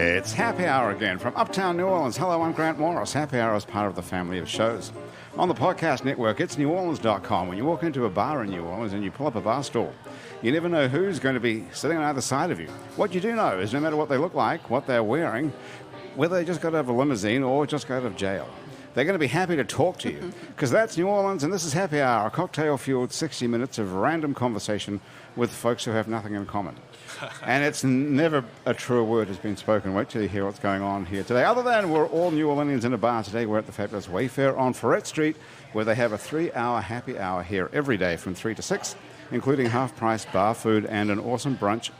It's Happy Hour again from Uptown New Orleans. Hello, I'm Grant Morris. Happy Hour is part of the family of shows. On the podcast network, it's neworleans.com. When you walk into a bar in New Orleans and you pull up a bar stool, you never know who's going to be sitting on either side of you. What you do know is no matter what they look like, what they're wearing, whether they just got out of a limousine or just got out of jail, they're going to be happy to talk to you. Because that's New Orleans and this is Happy Hour, a cocktail-fueled 60 minutes of random conversation with folks who have nothing in common. And it's never a truer word has been spoken. Wait till you hear what's going on here today. Other than we're all New Orleanians in a bar today, we're at the fabulous Wayfare on Frenchmen Street, where they have a 3-hour happy hour here every day from 3 to 6, including half-price bar food and an awesome brunch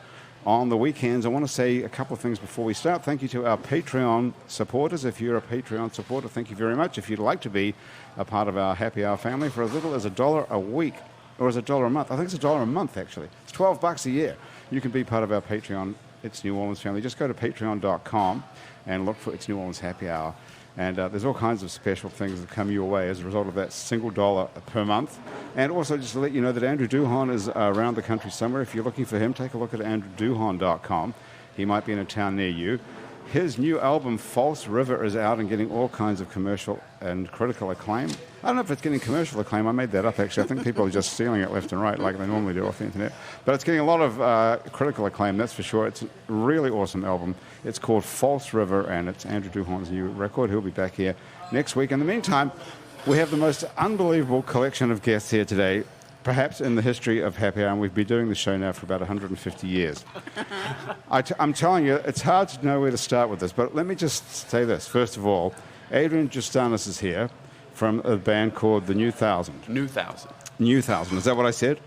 on the weekends. I want to say a couple of things before we start. Thank you to our Patreon supporters. If you're a Patreon supporter, thank you very much. If you'd like to be a part of our happy hour family for as little as $1 a week, or as $1 a month. I think it's $1 a month, actually. It's $12 a year. You can be part of our Patreon, It's New Orleans family. Just go to patreon.com and look for It's New Orleans Happy Hour. And there's all kinds of special things that come your way as a result of that single dollar per month. And also just to let you know that Andrew Duhon is around the country somewhere. If you're looking for him, take a look at andrewduhon.com. He might be in a town near you. His new album, False River, is out and getting all kinds of commercial and critical acclaim. I don't know if it's getting commercial acclaim. I made that up, actually. I think people are just stealing it left and right like they normally do off the internet. But it's getting a lot of critical acclaim, that's for sure. It's a really awesome album. It's called False River, and it's Andrew Duhon's new record. He'll be back here next week. In the meantime, we have the most unbelievable collection of guests here today, perhaps in the history of Happy Hour, and we've been doing the show now for about 150 years. I'm telling you, it's hard to know where to start with this, but let me just say this. First of all, Adrian Jusdanis is here from a band called The New Thousand. New Thousand. New Thousand. Is that what I said?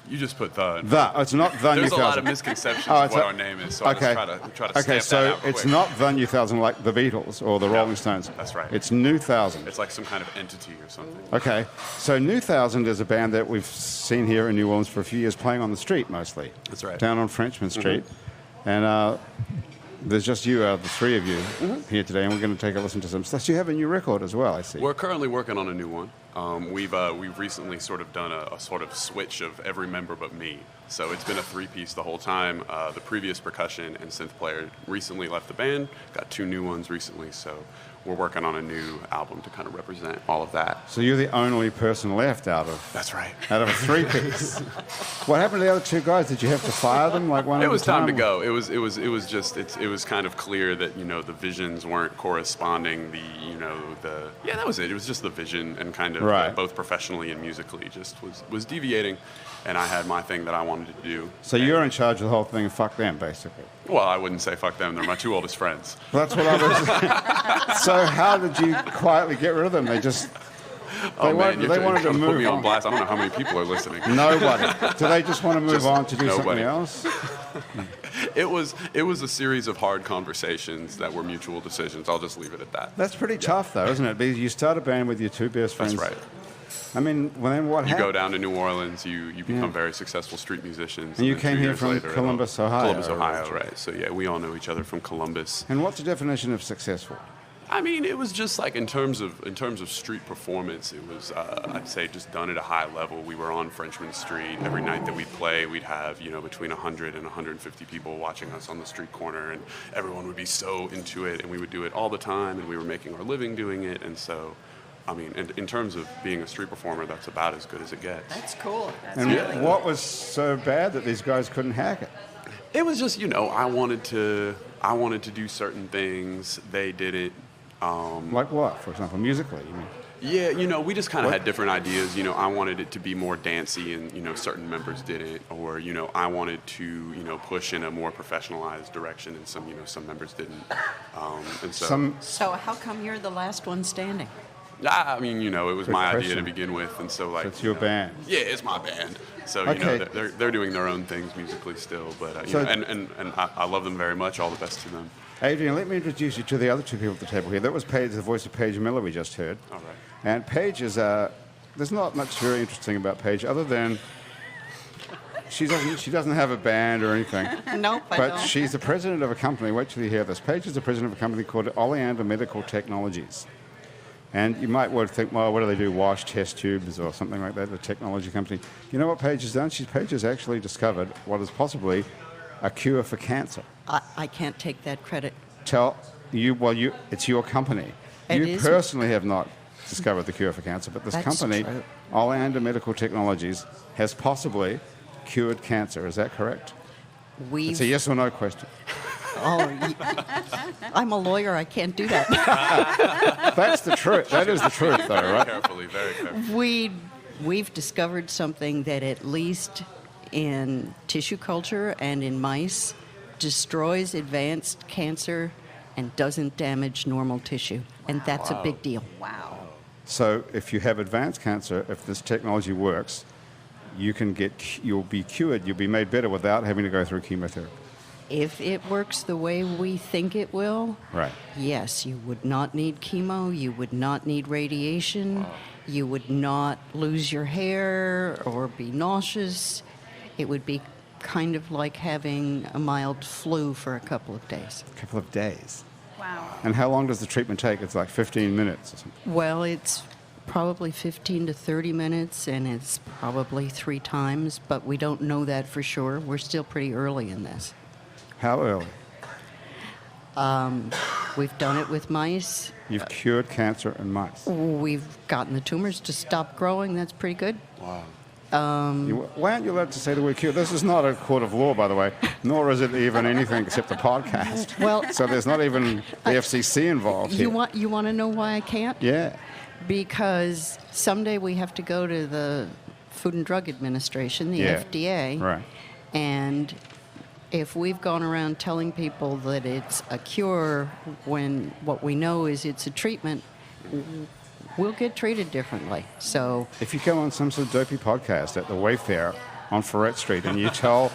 You just put the. It's not The New Thousand. There's a lot of misconceptions of what our name is, so okay. I just try to okay, stamp so that out it's quick. not The New Thousand like the Beatles or the Rolling Stones. That's right. It's New Thousand. It's like some kind of entity or something. Okay, so New Thousand is a band that we've seen here in New Orleans for a few years, playing on the street mostly. That's right. Down on Frenchmen Street. And there's just you, the three of you, here today, and we're going to take a listen to some stuff. So you have a new record as well, I see. We're currently working on a new one. We've recently sort of done a sort of switch of every member but me. So it's been a three-piece the whole time. The previous percussion and synth player recently left the band, got 2 new ones recently, so we're working on a new album to kind of represent all of that. So you're the only person left out of... That's right. Out of a 3-piece. What happened to the other 2 guys? Did you have to fire them like one at a time? It was time to go. It was kind of clear that, the visions weren't corresponding. Yeah, that was it. It was just the vision and kind of both professionally and musically just was deviating, and I had my thing that I wanted to do. So you're in charge of the whole thing and fuck them, basically. Well, I wouldn't say fuck them. They're my 2 oldest friends. Well, that's what I was... So how did you quietly get rid of them? They just... They wanted to move put me on on. blast. I don't know how many people are listening. Nobody. Do they just want to move on to do something nobody. else? It was a series of hard conversations that were mutual decisions. I'll just leave it at that. That's pretty tough, though, isn't it? Because you start a band with your 2 best friends. That's right. I mean, well, then what happened? You go down to New Orleans, you become very successful street musicians. And you then came 2 here years from later, Columbus, Ohio. Columbus, Ohio, right. So, yeah, we all know each other from Columbus. And what's the definition of successful? I mean, it was just like in terms of street performance, it was, I'd say, just done at a high level. We were on Frenchmen Street. Every night that we'd play, we'd have, between 100 and 150 people watching us on the street corner, and everyone would be so into it, and we would do it all the time, and we were making our living doing it, and so... I mean, in terms of being a street performer, that's about as good as it gets. That's cool. And what was so bad that these guys couldn't hack it? It was just, I wanted to do certain things. They didn't. Like what, for example, musically? You mean? Yeah, we just kind of had different ideas. I wanted it to be more dancey, and certain members didn't. Or I wanted to push in a more professionalized direction, and some members didn't. And so how come you're the last one standing? I mean, it was my idea to begin with, and so like... It's your band. Yeah, it's my band. So, they're doing their own things musically still, but, and I love them very much. All the best to them. Adrian, let me introduce you to the other 2 people at the table here. That was Paige, the voice of Paige Miller we just heard. All right. And Paige is, there's not much very interesting about Paige other than she doesn't have a band or anything. Nope, but she's the president of a company. Wait till you hear this. Paige is the president of a company called Oleander Medical Technologies. And you might want to think, well, what do they do? Wash test tubes or something like that, a technology company. You know what Paige has done? Paige has actually discovered what is possibly a cure for cancer. I can't take that credit. It's your company. It You is. personally have not discovered the cure for cancer, but this That's company, true. Oleander Medical Technologies, has possibly cured cancer. Is that correct? It's a yes or no question. I'm a lawyer. I can't do that. That's the truth. That is the truth, though, Very right? carefully, very carefully. We've discovered something that at least in tissue culture and in mice destroys advanced cancer and doesn't damage normal tissue. And that's a big deal. Wow. So if you have advanced cancer, if this technology works, you'll be cured, you'll be made better without having to go through chemotherapy. If it works the way we think it will, Right. yes, you would not need chemo, you would not need radiation, you would not lose your hair or be nauseous. It would be kind of like having a mild flu for a couple of days. A couple of days. Wow. And how long does the treatment take? It's like 15 minutes or something. Well, it's probably 15 to 30 minutes, and it's probably 3 times, but we don't know that for sure. We're still pretty early in this. How early? We've done it with mice. You've cured cancer in mice. We've gotten the tumors to stop growing. That's pretty good. Wow. Why aren't you allowed to say the word cure? This is not a court of law, by the way, nor is it even anything except a podcast. Well, So there's not even the FCC involved here. you want to know why I can't? Yeah. Because someday we have to go to the Food and Drug Administration, the Yeah. FDA, Right. and if we've gone around telling people that it's a cure when what we know is it's a treatment, we'll get treated differently. So If you go on some sort of dopey podcast at the Wayfare on Frenchmen Street and you tell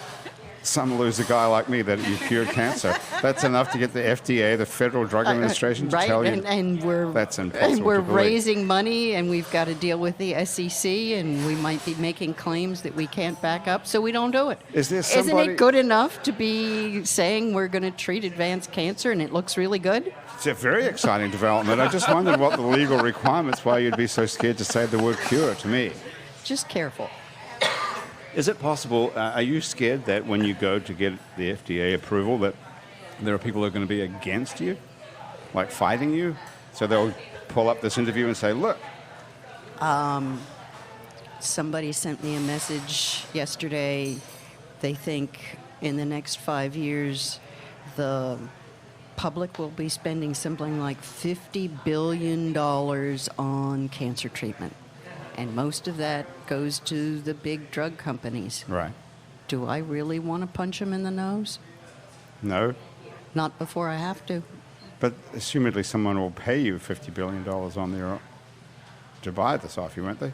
some loser guy like me that you cured cancer, that's enough to get the FDA, the Federal Drug Administration, to right, tell you and we're that's impossible and we're to believe. raising money, and we've got to deal with the SEC, and we might be making claims that we can't back up, so we don't do it. Is there Isn't somebody- it good enough to be saying we're going to treat advanced cancer, and it looks really good? It's a very exciting development. I just wondered what the legal requirements, why you'd be so scared to say the word cure to me. Just careful. Is it possible, are you scared that when you go to get the FDA approval that there are people who are going to be against you, like fighting you? So they'll pull up this interview and say, look, Somebody sent me a message yesterday. They think in the next 5 years, the public will be spending something like $50 billion on cancer treatment. And most of that goes to the big drug companies. right, Do I really want to punch them in the nose? no, Not before I have to. but assumedly someone will pay you $50 billion on their own to buy this off you, won't they?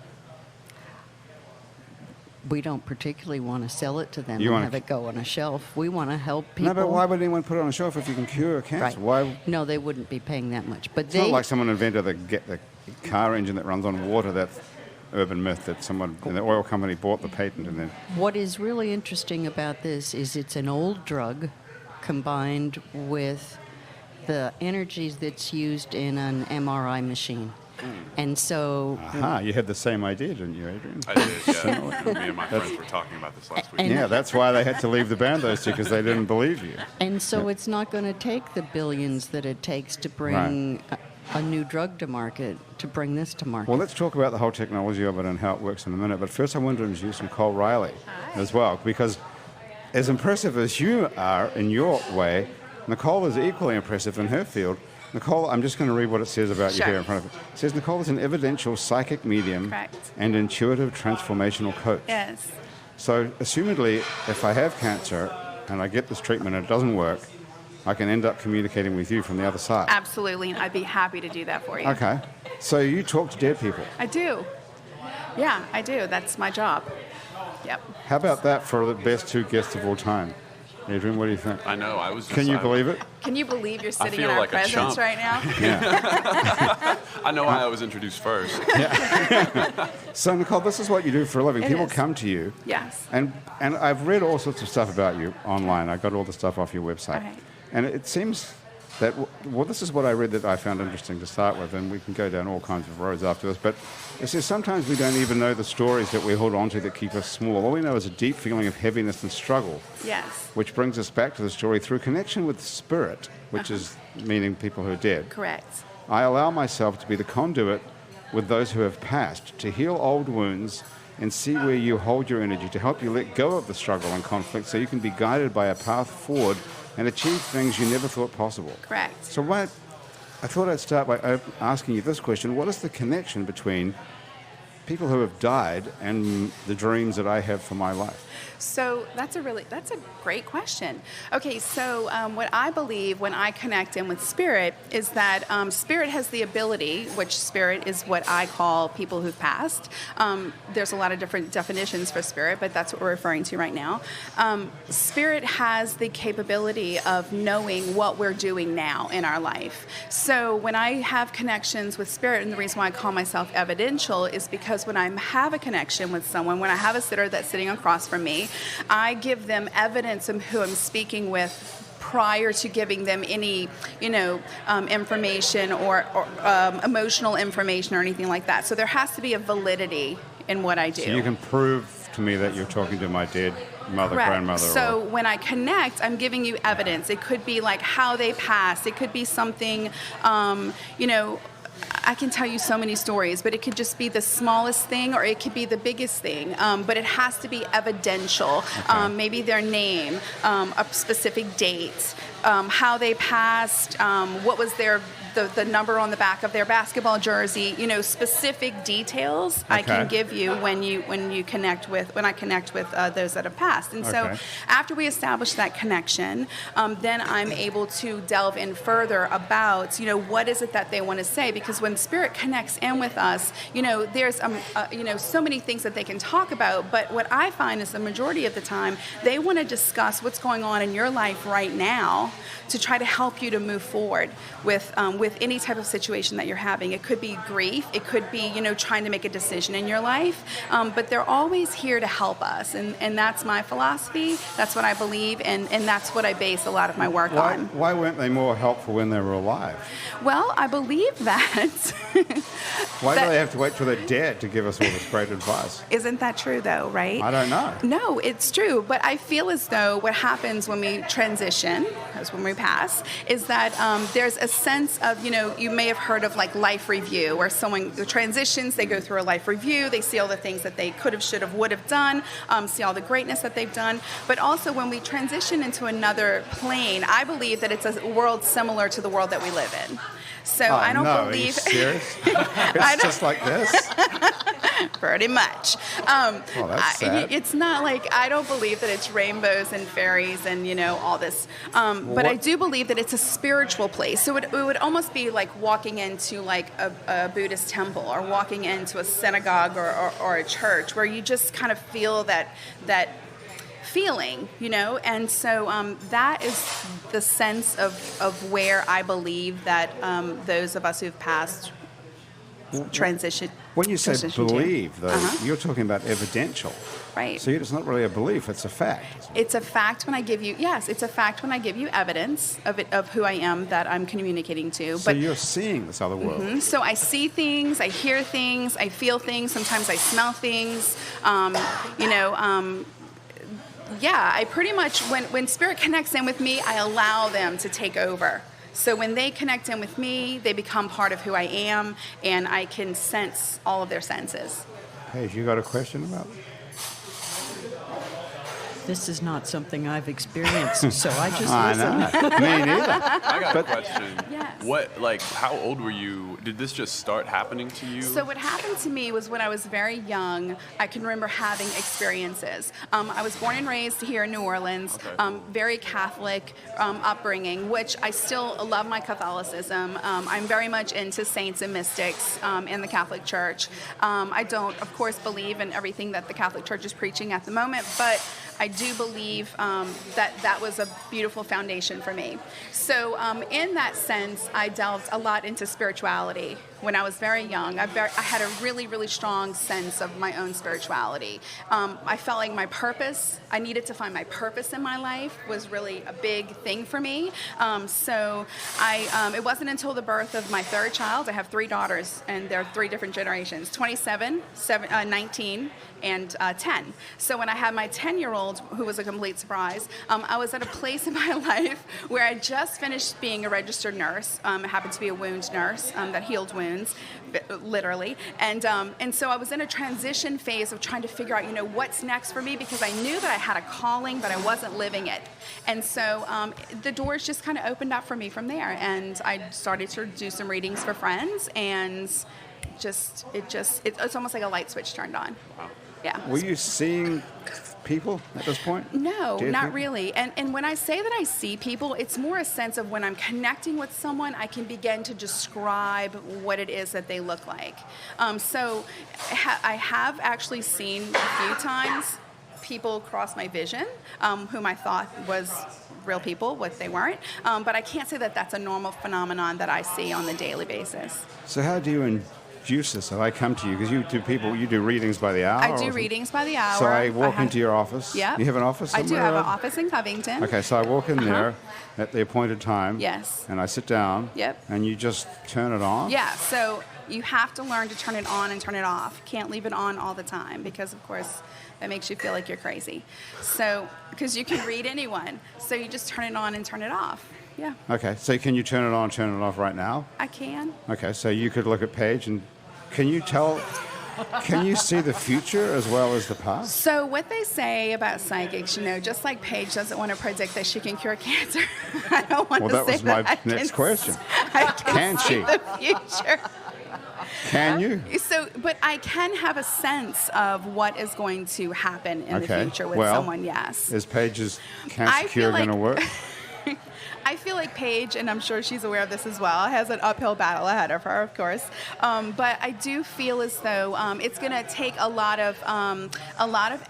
We don't particularly want to sell it to them You and wanna- have it go on a shelf. We want to help people. No, but why would anyone put it on a shelf if you can cure cancer? Right. Why? No, they wouldn't be paying that much. But It's not like someone invented the car engine that runs on water. That's urban myth that someone in the oil company bought the patent and then. What is really interesting about this is it's an old drug combined with the energies that's used in an MRI machine. And so, Aha, you had the same idea, didn't you, Adrian? I did, yeah. Me and my friends were talking about this last week. And- Yeah, that's why they had to leave the band, those two, because they didn't believe you. it's not going to take the billions that it takes to bring a new drug to market, to bring this to market. Well, let's talk about the whole technology of it and how it works in a minute. But first, I want to introduce Nicole Reilly as well, because as impressive as you are in your way, Nicole is equally impressive in her field. Nicole, I'm just going to read what it says about you Sure. here in front of you. It says Nicole is an evidential psychic medium Correct. and intuitive transformational coach. Yes. So, assumedly, if I have cancer and I get this treatment and it doesn't work, I can end up communicating with you from the other side. Absolutely. And I'd be happy to do that for you. Okay. So you talk to dead people. I do. Yeah, I do. That's my job. Yep. How about that for the best two guests of all time? Adrian, what do you think? I know. I was. Can you believe it? Can you believe you're sitting feel in our like a presence chump. right now? Yeah. I know why I was introduced first. So, Nicole, this is what you do for a living. It People is. come to you. Yes. And I've read all sorts of stuff about you online. I got all the stuff off your website. Okay. And it seems that, well, this is what I read that I found interesting to start with, and we can go down all kinds of roads after this, but it says sometimes we don't even know the stories that we hold on to that keep us small. All we know is a deep feeling of heaviness and struggle. Yes. Which brings us back to the story through connection with spirit, which is meaning people who are dead. Correct. I allow myself to be the conduit with those who have passed, to heal old wounds and see where you hold your energy, to help you let go of the struggle and conflict so you can be guided by a path forward and achieve things you never thought possible. Correct. So I thought I'd start by asking you this question. What is the connection between people who have died and the dreams that I have for my life? So that's a great question. Okay, so what I believe when I connect in with spirit is that spirit has the ability, which spirit is what I call people who've passed. There's a lot of different definitions for spirit, but that's what we're referring to right now. Spirit has the capability of knowing what we're doing now in our life. So when I have connections with spirit, and the reason why I call myself evidential is because when I have a connection with someone, when I have a sitter that's sitting across from me, I give them evidence of who I'm speaking with prior to giving them any, information or emotional information or anything like that. So there has to be a validity in what I do. So you can prove to me that you're talking to my dead mother, Correct. grandmother. So when I connect, I'm giving you evidence. It could be like how they passed. It could be something, I can tell you so many stories, but it could just be the smallest thing or it could be the biggest thing. But it has to be evidential. Okay. Maybe their name, a specific date, how they passed, what was the number on the back of their basketball jersey, specific details I can give you when I connect with those that have passed. And so after we establish that connection, then I'm able to delve in further about, what is it that they want to say? Because when spirit connects in with us, there's, so many things that they can talk about. But what I find is the majority of the time, they want to discuss what's going on in your life right now to try to help you to move forward with any type of situation that you're having. It could be grief. It could be, trying to make a decision in your life. But they're always here to help us. And that's my philosophy. That's what I believe. And that's what I base a lot of my work on. Why weren't they more helpful when they were alive? Well, I believe that. Why do they have to wait till they're dead to give us all this great advice? Isn't that true, though, right? I don't know. No, it's true. But I feel as though what happens when we transition, as when we pass, is that there's a sense of, you may have heard of like life review, where someone transitions, they go through a life review, they see all the things that they could have, should have, would have done, see all the greatness that they've done. But also when we transition into another plane, I believe that it's a world similar to the world that we live in. So I don't believe. Are you serious? It's just like this? Pretty much. That's sad. It's not like, I don't believe that it's rainbows and fairies and, all this. But I do believe that it's a spiritual place. So it would almost be like walking into like a Buddhist temple or walking into a synagogue or a church where you just kind of feel that feeling, and so that is the sense of where I believe that those of us who've passed transition. When you say believe, though, you're talking about evidential. Right. So it's not really a belief, it's a fact. It's a fact when I give you, it's a fact when I give you evidence of who I am that I'm communicating to. So you're seeing this other world. Mm-hmm. So I see things, I hear things, I feel things, sometimes I smell things, I pretty much, when spirit connects in with me, I allow them to take over. So when they connect in with me, they become part of who I am, and I can sense all of their senses. Paige, you got a question about it? This is not something I've experienced, so I just I listen. know. Me neither. I got a question. Yes. How old were you? Did this just start happening to you? So what happened to me was when I was very young, I can remember having experiences. I was born and raised here in New Orleans, very Catholic upbringing, which I still love my Catholicism. I'm very much into saints and mystics in the Catholic Church. I don't, of course, believe in everything that the Catholic Church is preaching at the moment, but I do believe that was a beautiful foundation for me. So in that sense, I delved a lot into spirituality when I was very young. I had a really, really strong sense of my own spirituality. I felt like I needed to find my purpose in my life was really a big thing for me. It wasn't until the birth of my third child. I have 3 daughters, and they're 3 different generations, 27, 19, and 10. So when I had my 10-year-old, who was a complete surprise, I was at a place in my life where I just finished being a registered nurse. I happened to be a wound nurse that healed wounds, literally. And so I was in a transition phase of trying to figure out, what's next for me, because I knew that I had a calling, but I wasn't living it. And so the doors just kind of opened up for me from there. And I started to do some readings for friends, and it's almost like a light switch turned on. Wow. Yeah. Were you seeing people at this point? No, not really. And when I say that I see people, it's more a sense of when I'm connecting with someone, I can begin to describe what it is that they look like. So I have actually seen a few times people cross my vision, whom I thought was real people, what they weren't. But I can't say that that's a normal phenomenon that I see on the daily basis. So how do you induce this? So I come to you because you do readings by the hour? I do readings by the hour. So I walk into your office. Yeah. You have an office somewhere? I do have an office in Covington. Okay, so I walk in there at the appointed time. Yes. And I sit down. Yep. And you just turn it on? Yeah, so you have to learn to turn it on and turn it off. Can't leave it on all the time because, of course, that makes you feel like you're crazy. So, because you can read anyone. So you just turn it on and turn it off. Yeah. Okay, so can you turn it on, turn it off right now? I can. Okay, so you could look at Paige and can you see the future as well as the past? So what they say about psychics, just like Paige doesn't want to predict that she can cure cancer, I don't want to say that. Well, that was my next question. Can she? The future. Can you? So, but I can have a sense of what is going to happen in the future with someone, yes. Is Paige's cancer cure going to work? I feel like Paige, and I'm sure she's aware of this as well, has an uphill battle ahead of her, of course. But I do feel as though it's going to take a lot of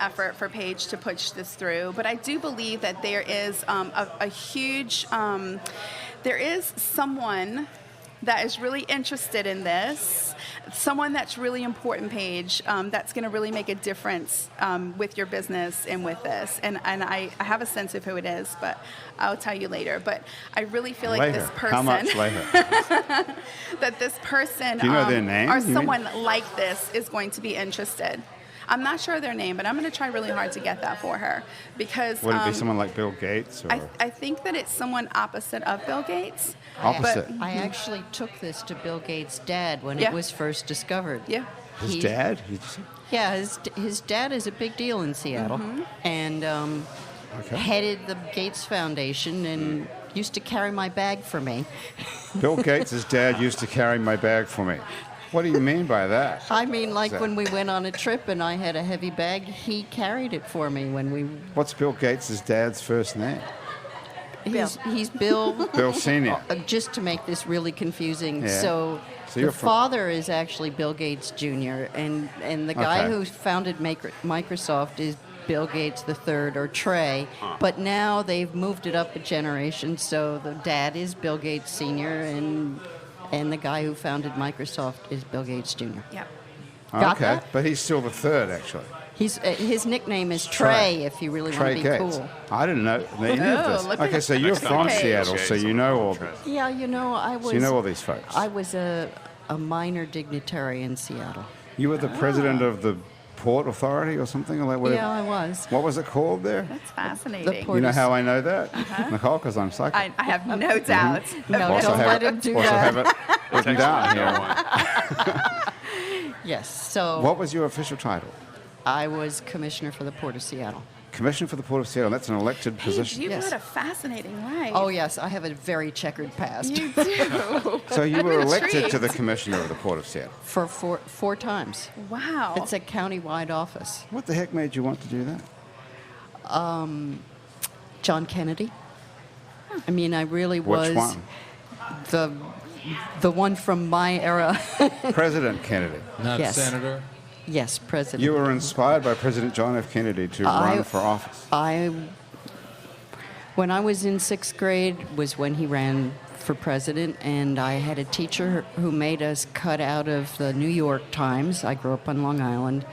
effort for Paige to push this through. But I do believe that there is a huge, there is someone that is really interested in this, someone that's really important, Paige, that's going to really make a difference with your business and with this. And I have a sense of who it is, but I'll tell you later. But I really feel like this person... How much later? that this person... Do you know their name? Or someone like this is going to be interested. I'm not sure of their name, but I'm going to try really hard to get that for her. Because... Would it be someone like Bill Gates? Or? I think that it's someone opposite of Bill Gates. Opposite? I actually took this to Bill Gates' dad when it was first discovered. Yeah. His dad? Yeah, his dad is a big deal in Seattle. And headed the Gates Foundation and used to carry my bag for me. Bill Gates' dad used to carry my bag for me. What do you mean by that? I mean, like when we went on a trip and I had a heavy bag, he carried it for me when we... What's Bill Gates' dad's first name? He's Bill... Bill Sr. Just to make this really confusing. Yeah. So the father is actually Bill Gates Jr., and the guy who founded Microsoft is Bill Gates III, or Trey. But now they've moved it up a generation, so the dad is Bill Gates Sr., and the guy who founded Microsoft is Bill Gates Jr. Yep. Got Okay, that? but he's still the third, actually. His nickname is Trey, if you really want to be Gates. cool. I didn't know any of this. look Okay, at so you're from Paige. Seattle, so you know all this. Yeah, I was... So you know all these folks. I was a minor dignitary in Seattle. You were the president of the Port Authority or something? Like whatever. Yeah, I was. What was it called there? That's fascinating. The port- You know how I know that, Nicole? Because I'm psychic. I have no doubt. No, Also don't have let it- him do also that. have it written down here. Yes, so What was your official title? I was commissioner for the Port of Seattle. Commissioner for the Port of Seattle. That's an elected position. You've Yes. had a fascinating life. Oh, yes, I have a very checkered past. You do. So you I'm were elected intrigued. to the commissioner of the Port of Seattle. For four times. Wow. It's a county-wide office. What the heck made you want to do that? John Kennedy. I mean, I really Which was one? the one from my era. President Kennedy. Not Yes. senator? Yes, President. You were inspired by President John F. Kennedy to run for office. When I was in 6th grade was when he ran for president, and I had a teacher who made us cut out of the New York Times. I grew up on Long Island.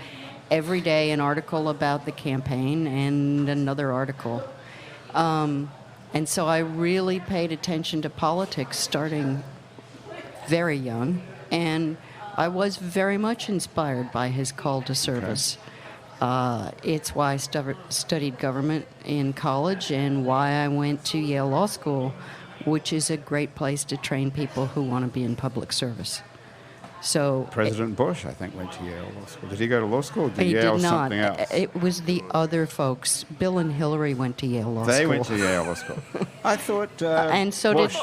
Every day an article about the campaign and another article. And so I really paid attention to politics starting very young, and I was very much inspired by his call to service. It's why I studied government in college and why I went to Yale Law School, which is a great place to train people who want to be in public service. So President Bush, I think, went to Yale Law School. Did he go to law school? Or did he Yale did not. Something else? It was the other folks. Bill and Hillary went to Yale Law School. They went to Yale Law School. I thought. And so Bush.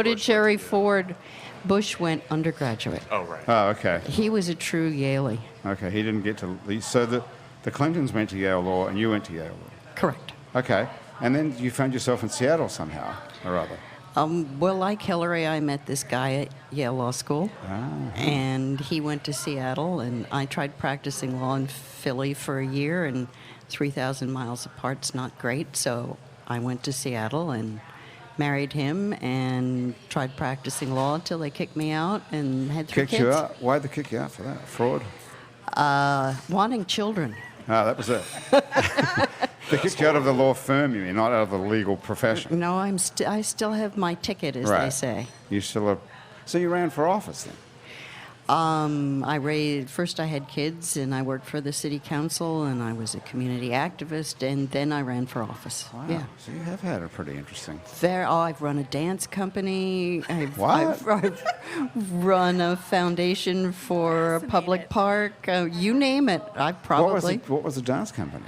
did Jerry Ford. Bush went undergraduate. Oh, right. Oh, okay. He was a true Yalie. Okay, he didn't get to. So the Clintons went to Yale Law, and you went to Yale Law. Correct. Okay, and then you found yourself in Seattle somehow or other. Well, like Hillary, I met this guy at Yale Law School, and he went to Seattle, and I tried practicing law in Philly for a year, and 3,000 miles apart's not great, so I went to Seattle and married him and tried practicing law until they kicked me out and had 3 Kicked kids. you out? Why'd they kick you out for that? Fraud? Wanting children. Ah, that was it. They kicked you out of the law firm, you mean, not out of the legal profession. No, I still have my ticket, as they say. You still have. So you ran for office then? First I had kids, and I worked for the city council, and I was a community activist, and then I ran for office. Wow. Yeah. So you have had a pretty interesting. I've run a dance company. I've run a foundation for a public park. You name it. I've probably. What was the dance company?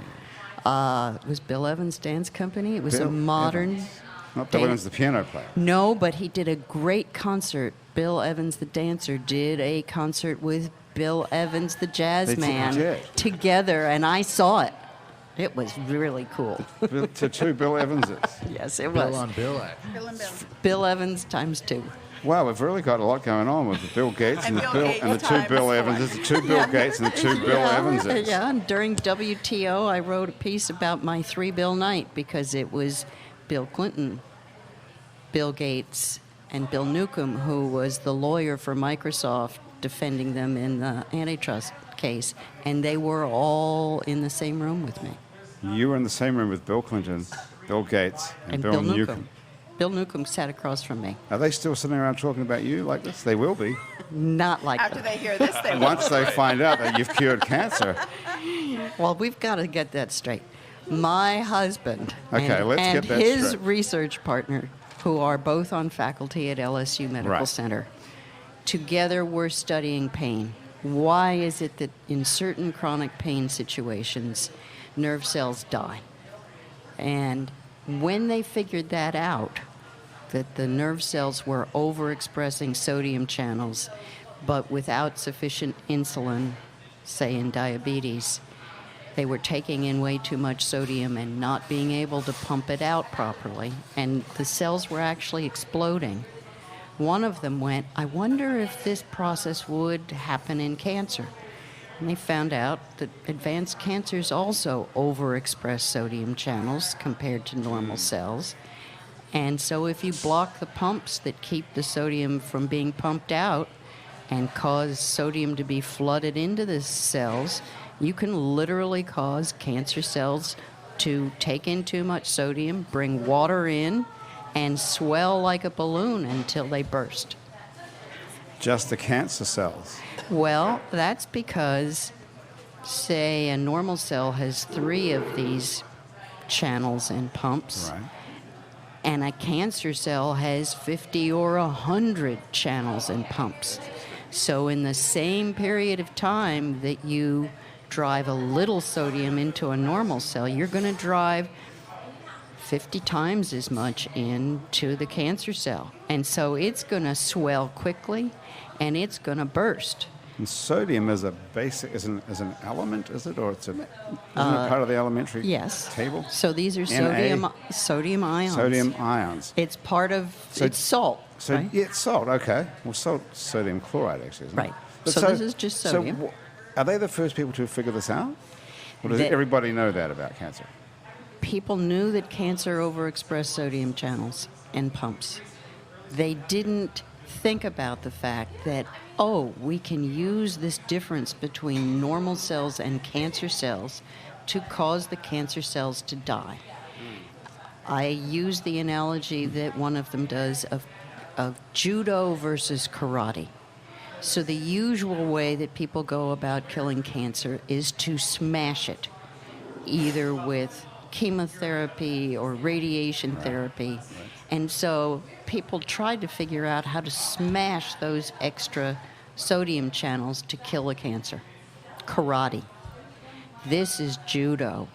It was Bill Evans' dance company. It was a Bill modern. Evans. Not Bill Evans, the piano player. No, but he did a great concert. Bill Evans, the dancer, did a concert with Bill Evans, the jazz man, together, and I saw it. It was really cool. To 2 Bill Evanses. Yes, it was. Bill on Bill. Bill and Bill. Bill Evans times 2. Wow, we've really got a lot going on with the Bill Gates and the Bill 2 Bill Evanses, the 2 Bill Gates and the 2 Bill Evanses. Yeah, and during WTO, I wrote a piece about my 3-bill night because it was Bill Clinton, Bill Gates, and Bill Newcomb, who was the lawyer for Microsoft defending them in the antitrust case, and they were all in the same room with me. You were in the same room with Bill Clinton, Bill Gates, and Bill Newcomb. Bill Newcomb sat across from me. Are they still sitting around talking about you like this? They will be. Not like After that. they hear this, they will. Once they find out that you've cured cancer. Well, we've got to get that straight. My husband and get that his straight. research partner, who are both on faculty at LSU Medical Center, together we're studying pain. Why is it that in certain chronic pain situations, nerve cells die? And when they figured that out, that the nerve cells were overexpressing sodium channels, but without sufficient insulin, say in diabetes, they were taking in way too much sodium and not being able to pump it out properly, and the cells were actually exploding. One of them went, I wonder if this process would happen in cancer. And they found out that advanced cancers also overexpress sodium channels compared to normal cells. And so if you block the pumps that keep the sodium from being pumped out and cause sodium to be flooded into the cells, you can literally cause cancer cells to take in too much sodium, bring water in, and swell like a balloon until they burst. Just the cancer cells. Well, that's because, say, a normal cell has 3 of these channels and pumps, Right. and a cancer cell has 50 or 100 channels and pumps. So in the same period of time that you drive a little sodium into a normal cell, you're going to drive 50 times as much into the cancer cell. And so it's going to swell quickly, and it's going to burst. And sodium is a basic, is an element, is it? Or isn't it part of the elementary table? So these are Na? sodium ions. Sodium ions. It's part of, it's salt, So right? yeah, it's salt, okay. Well, salt, sodium chloride, actually, isn't Right. it? But So this is just sodium. So are they the first people to figure this out? Or does They- everybody know that about cancer? People knew that cancer overexpressed sodium channels and pumps. they didn't think about the fact that, oh, we can use this difference between normal cells and cancer cells to cause the cancer cells to die. I use the analogy that one of them does of judo versus karate. So the usual way that people go about killing cancer is to smash it, either with chemotherapy or radiation therapy. And so people tried to figure out how to smash those extra sodium channels to kill a cancer. Karate. This is judo.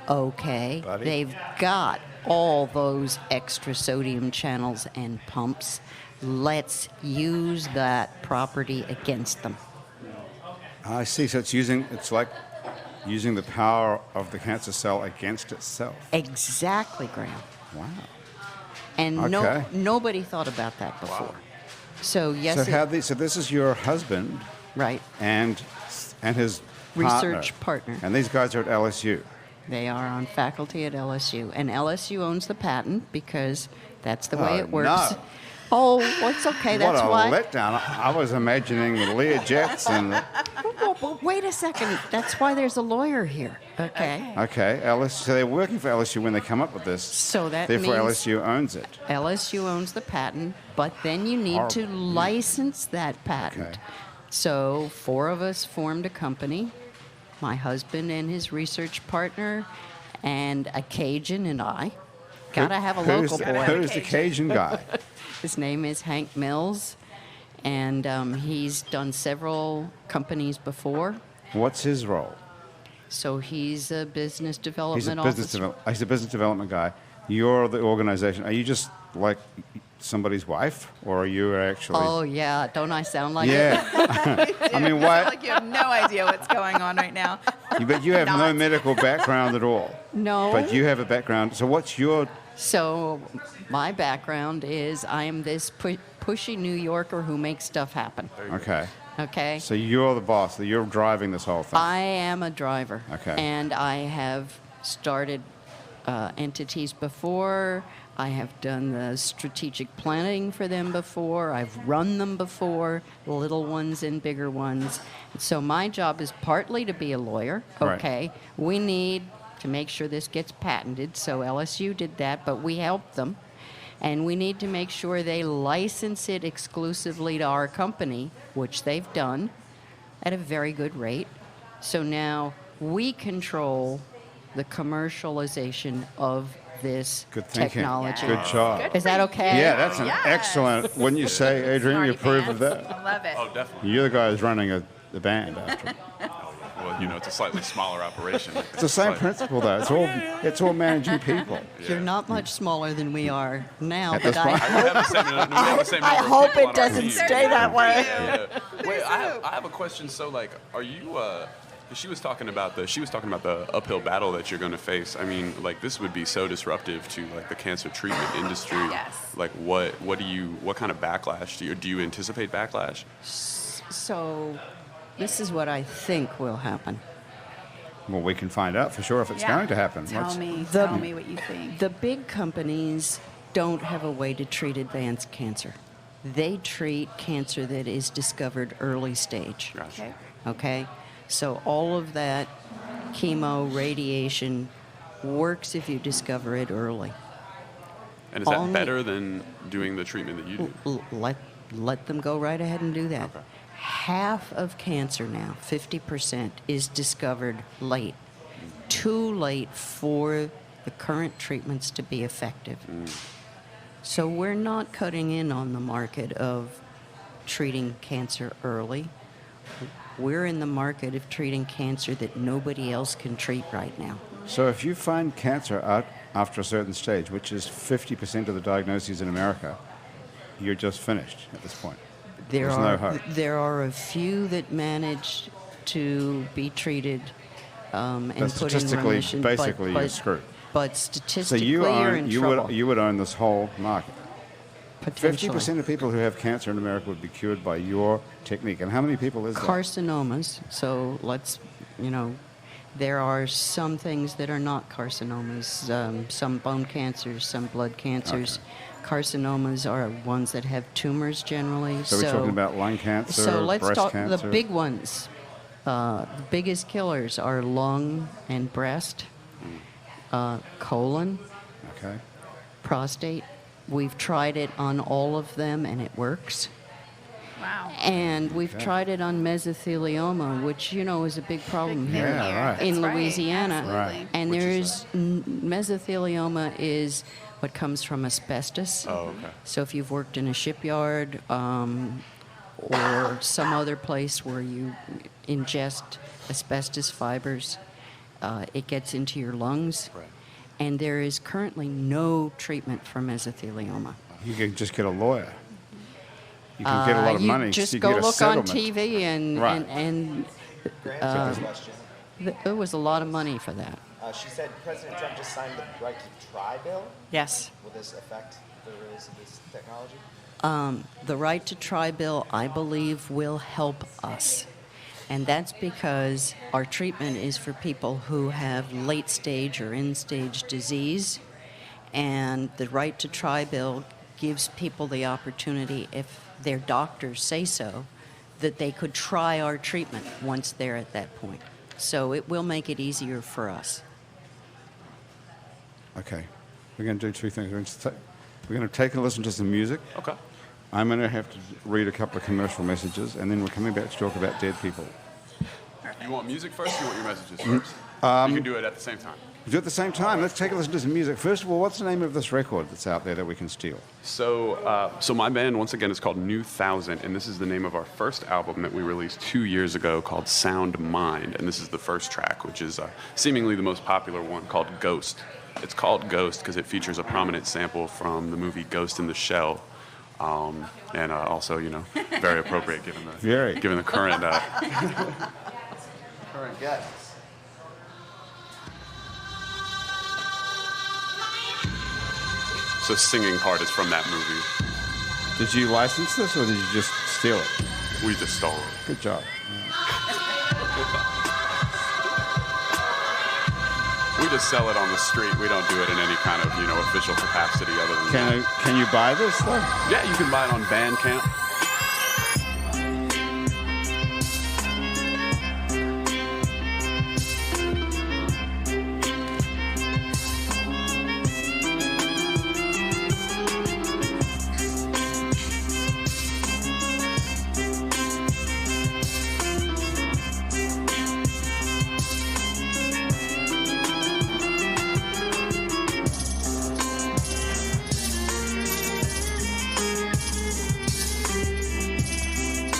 Okay, Buddy. they've got all those extra sodium channels and pumps. Let's use that property against them. I see. So it's like using the power of the cancer cell against itself. Exactly, Graham. Wow. And Okay. nobody thought about that before. So yes, So this is your husband right. and his Research partner. And these guys are at LSU. They are on faculty at LSU, and LSU owns the patent because that's the way Oh, it works. no. Oh, well, it's okay. That's what a why. letdown. I was imagining the Learjets and the... Well, wait a second. That's why there's a lawyer here. Okay. Okay, LSU. So they're working for LSU when they come up with this. So that Therefore, means LSU owns it. LSU owns the patent, but then you need to Horrible. license that patent. Okay. So 4 of us formed a company, my husband and his research partner, and a Cajun and I. Gotta have a local boy. Who's the Cajun guy? His name is Hank Mills, and he's done several companies before. What's his role? So he's a business development He's a business development guy. You're the organization. Are you just like somebody's wife, or are you actually? Oh yeah, don't I sound like it? Yeah. I mean, You why? sound like you have no idea what's going on right now. But you have no Not. medical background at all. No. But you have a background. So what's your? So my background is I am this pushy New Yorker who makes stuff happen. Okay. Okay. So you're the boss. You're driving this whole thing. I am a driver. Okay. And I have started entities before. I have done the strategic planning for them before. I've run them before, little ones and bigger ones. So my job is partly to be a lawyer. Right. Okay. We need to make sure this gets patented. So LSU did that, but we helped them. And we need to make sure they license it exclusively to our company, which they've done at a very good rate. So now we control the commercialization of this Good thinking. technology. Good job. Good Is that for okay? Yeah, that's an Yes. excellent. Wouldn't you say, Adrian? You Smarty approve of pants. that? I love it. Oh, definitely. You're the guy who's running the band after. Well, you know, it's a slightly smaller operation. It's the same principle, though. It's all managing people. You're not much smaller than we are now, At but this point. We have the same, we have the same I number of hope people it on our doesn't team. stay that way. Yeah. Wait, I have a question. So, like, are you? She was talking about the uphill battle that you're going to face. I mean, like, this would be so disruptive to like the cancer treatment industry. Yes. Like, what kind of backlash do you anticipate backlash? So this is what I think will happen. Well, we can find out for sure if it's Yeah. going to happen. Tell What's- me The- what you think. The big companies don't have a way to treat advanced cancer. They treat cancer that is discovered early stage. Gotcha. Okay. Okay? So all of that chemo, radiation works if you discover it early. And is that Only- better than doing the treatment that you do? Let them go right ahead and do that. Okay. Half of cancer now, 50%, is discovered late. Too late for the current treatments to be effective. So we're not cutting in on the market of treating cancer early. We're in the market of treating cancer that nobody else can treat right now. So if you find cancer out after a certain stage, which is 50% of the diagnoses in America, you're just finished at this point. There's no hope. There are a few that manage to be treated and But put in statistically, remission. basically, you're screwed. But So statistically, you you're in trouble. would own this whole market. Potentially. 50% of people who have cancer in America would be cured by your technique. And how many people is that? Carcinomas. So let's, There are some things that are not carcinomas, some bone cancers, some blood cancers. Carcinomas are ones that have tumors generally. So we're talking about lung cancer, So let's breast talk cancer. the big ones. The biggest killers are lung and breast, colon, Okay. prostate. We've tried it on all of them, and it works. Wow. And we've tried it on mesothelioma, which, is a big problem here Yeah, right. in That's right. Louisiana. Absolutely. And Which there is is mesothelioma is what comes from asbestos. Oh, okay. So if you've worked in a shipyard or some other place where you ingest asbestos fibers, it gets into your lungs. Right. And there is currently no treatment for mesothelioma. You can just get a lawyer. You can get a lot of money. You just you go can get a look on settlement. TV Right. and Question. there was a lot of money for that. She said President Trump just signed the right to try bill. Yes. Will this affect the release of this technology? The right to try bill, I believe, will help us. And that's because our treatment is for people who have late stage or end stage disease. And the right to try bill gives people the opportunity, if their doctors say so, that they could try our treatment once they're at that point. So it will make it easier for us. Okay. We're going to do two things. We're going to take a listen to some music. Okay. I'm going to have to read a couple of commercial messages, and then we're coming back to talk about dead people. You want music first or you want your messages first? You can do it at the same time. Do it at the same time. Let's take a listen to some music. First of all, what's the name of this record that's out there that we can steal? So my band, once again, is called New Thousand, and this is the name of our first album that we released 2 years ago called Sound Mind, and this is the first track, which is seemingly the most popular one, called Ghost. It's called Ghost because it features a prominent sample from the movie Ghost in the Shell, and also, very appropriate given the current Current guests. So singing part is from that movie. Did you license this, or did you just steal it? We just stole it. Good job. We just sell it on the street. We don't do it in any kind of, official capacity other than that. Can you buy this, though? Yeah, you can buy it on Bandcamp.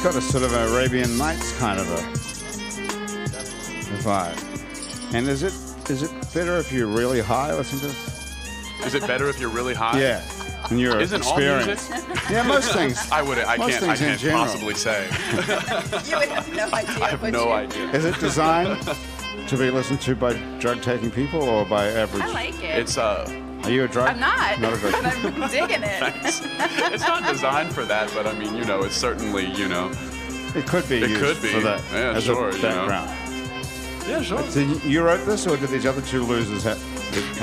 Got a sort of Arabian Nights kind of a vibe. And is it better if you're really high? Listen to this. Is it better if you're really high? Yeah. And you're Isn't all music? experienced. Yeah, most things. I Most can't things in general. possibly say. You would have no idea. I have no idea. Is it designed to be listened to by drug-taking people or by average? I like it. It's Are you a drug? I'm not, Not a drug. but I'm digging it. it's not designed for that, but I mean, it's certainly, It could be It used could be. for that Yeah, as sure, a background. Yeah, sure. So you wrote this, or did these other two losers have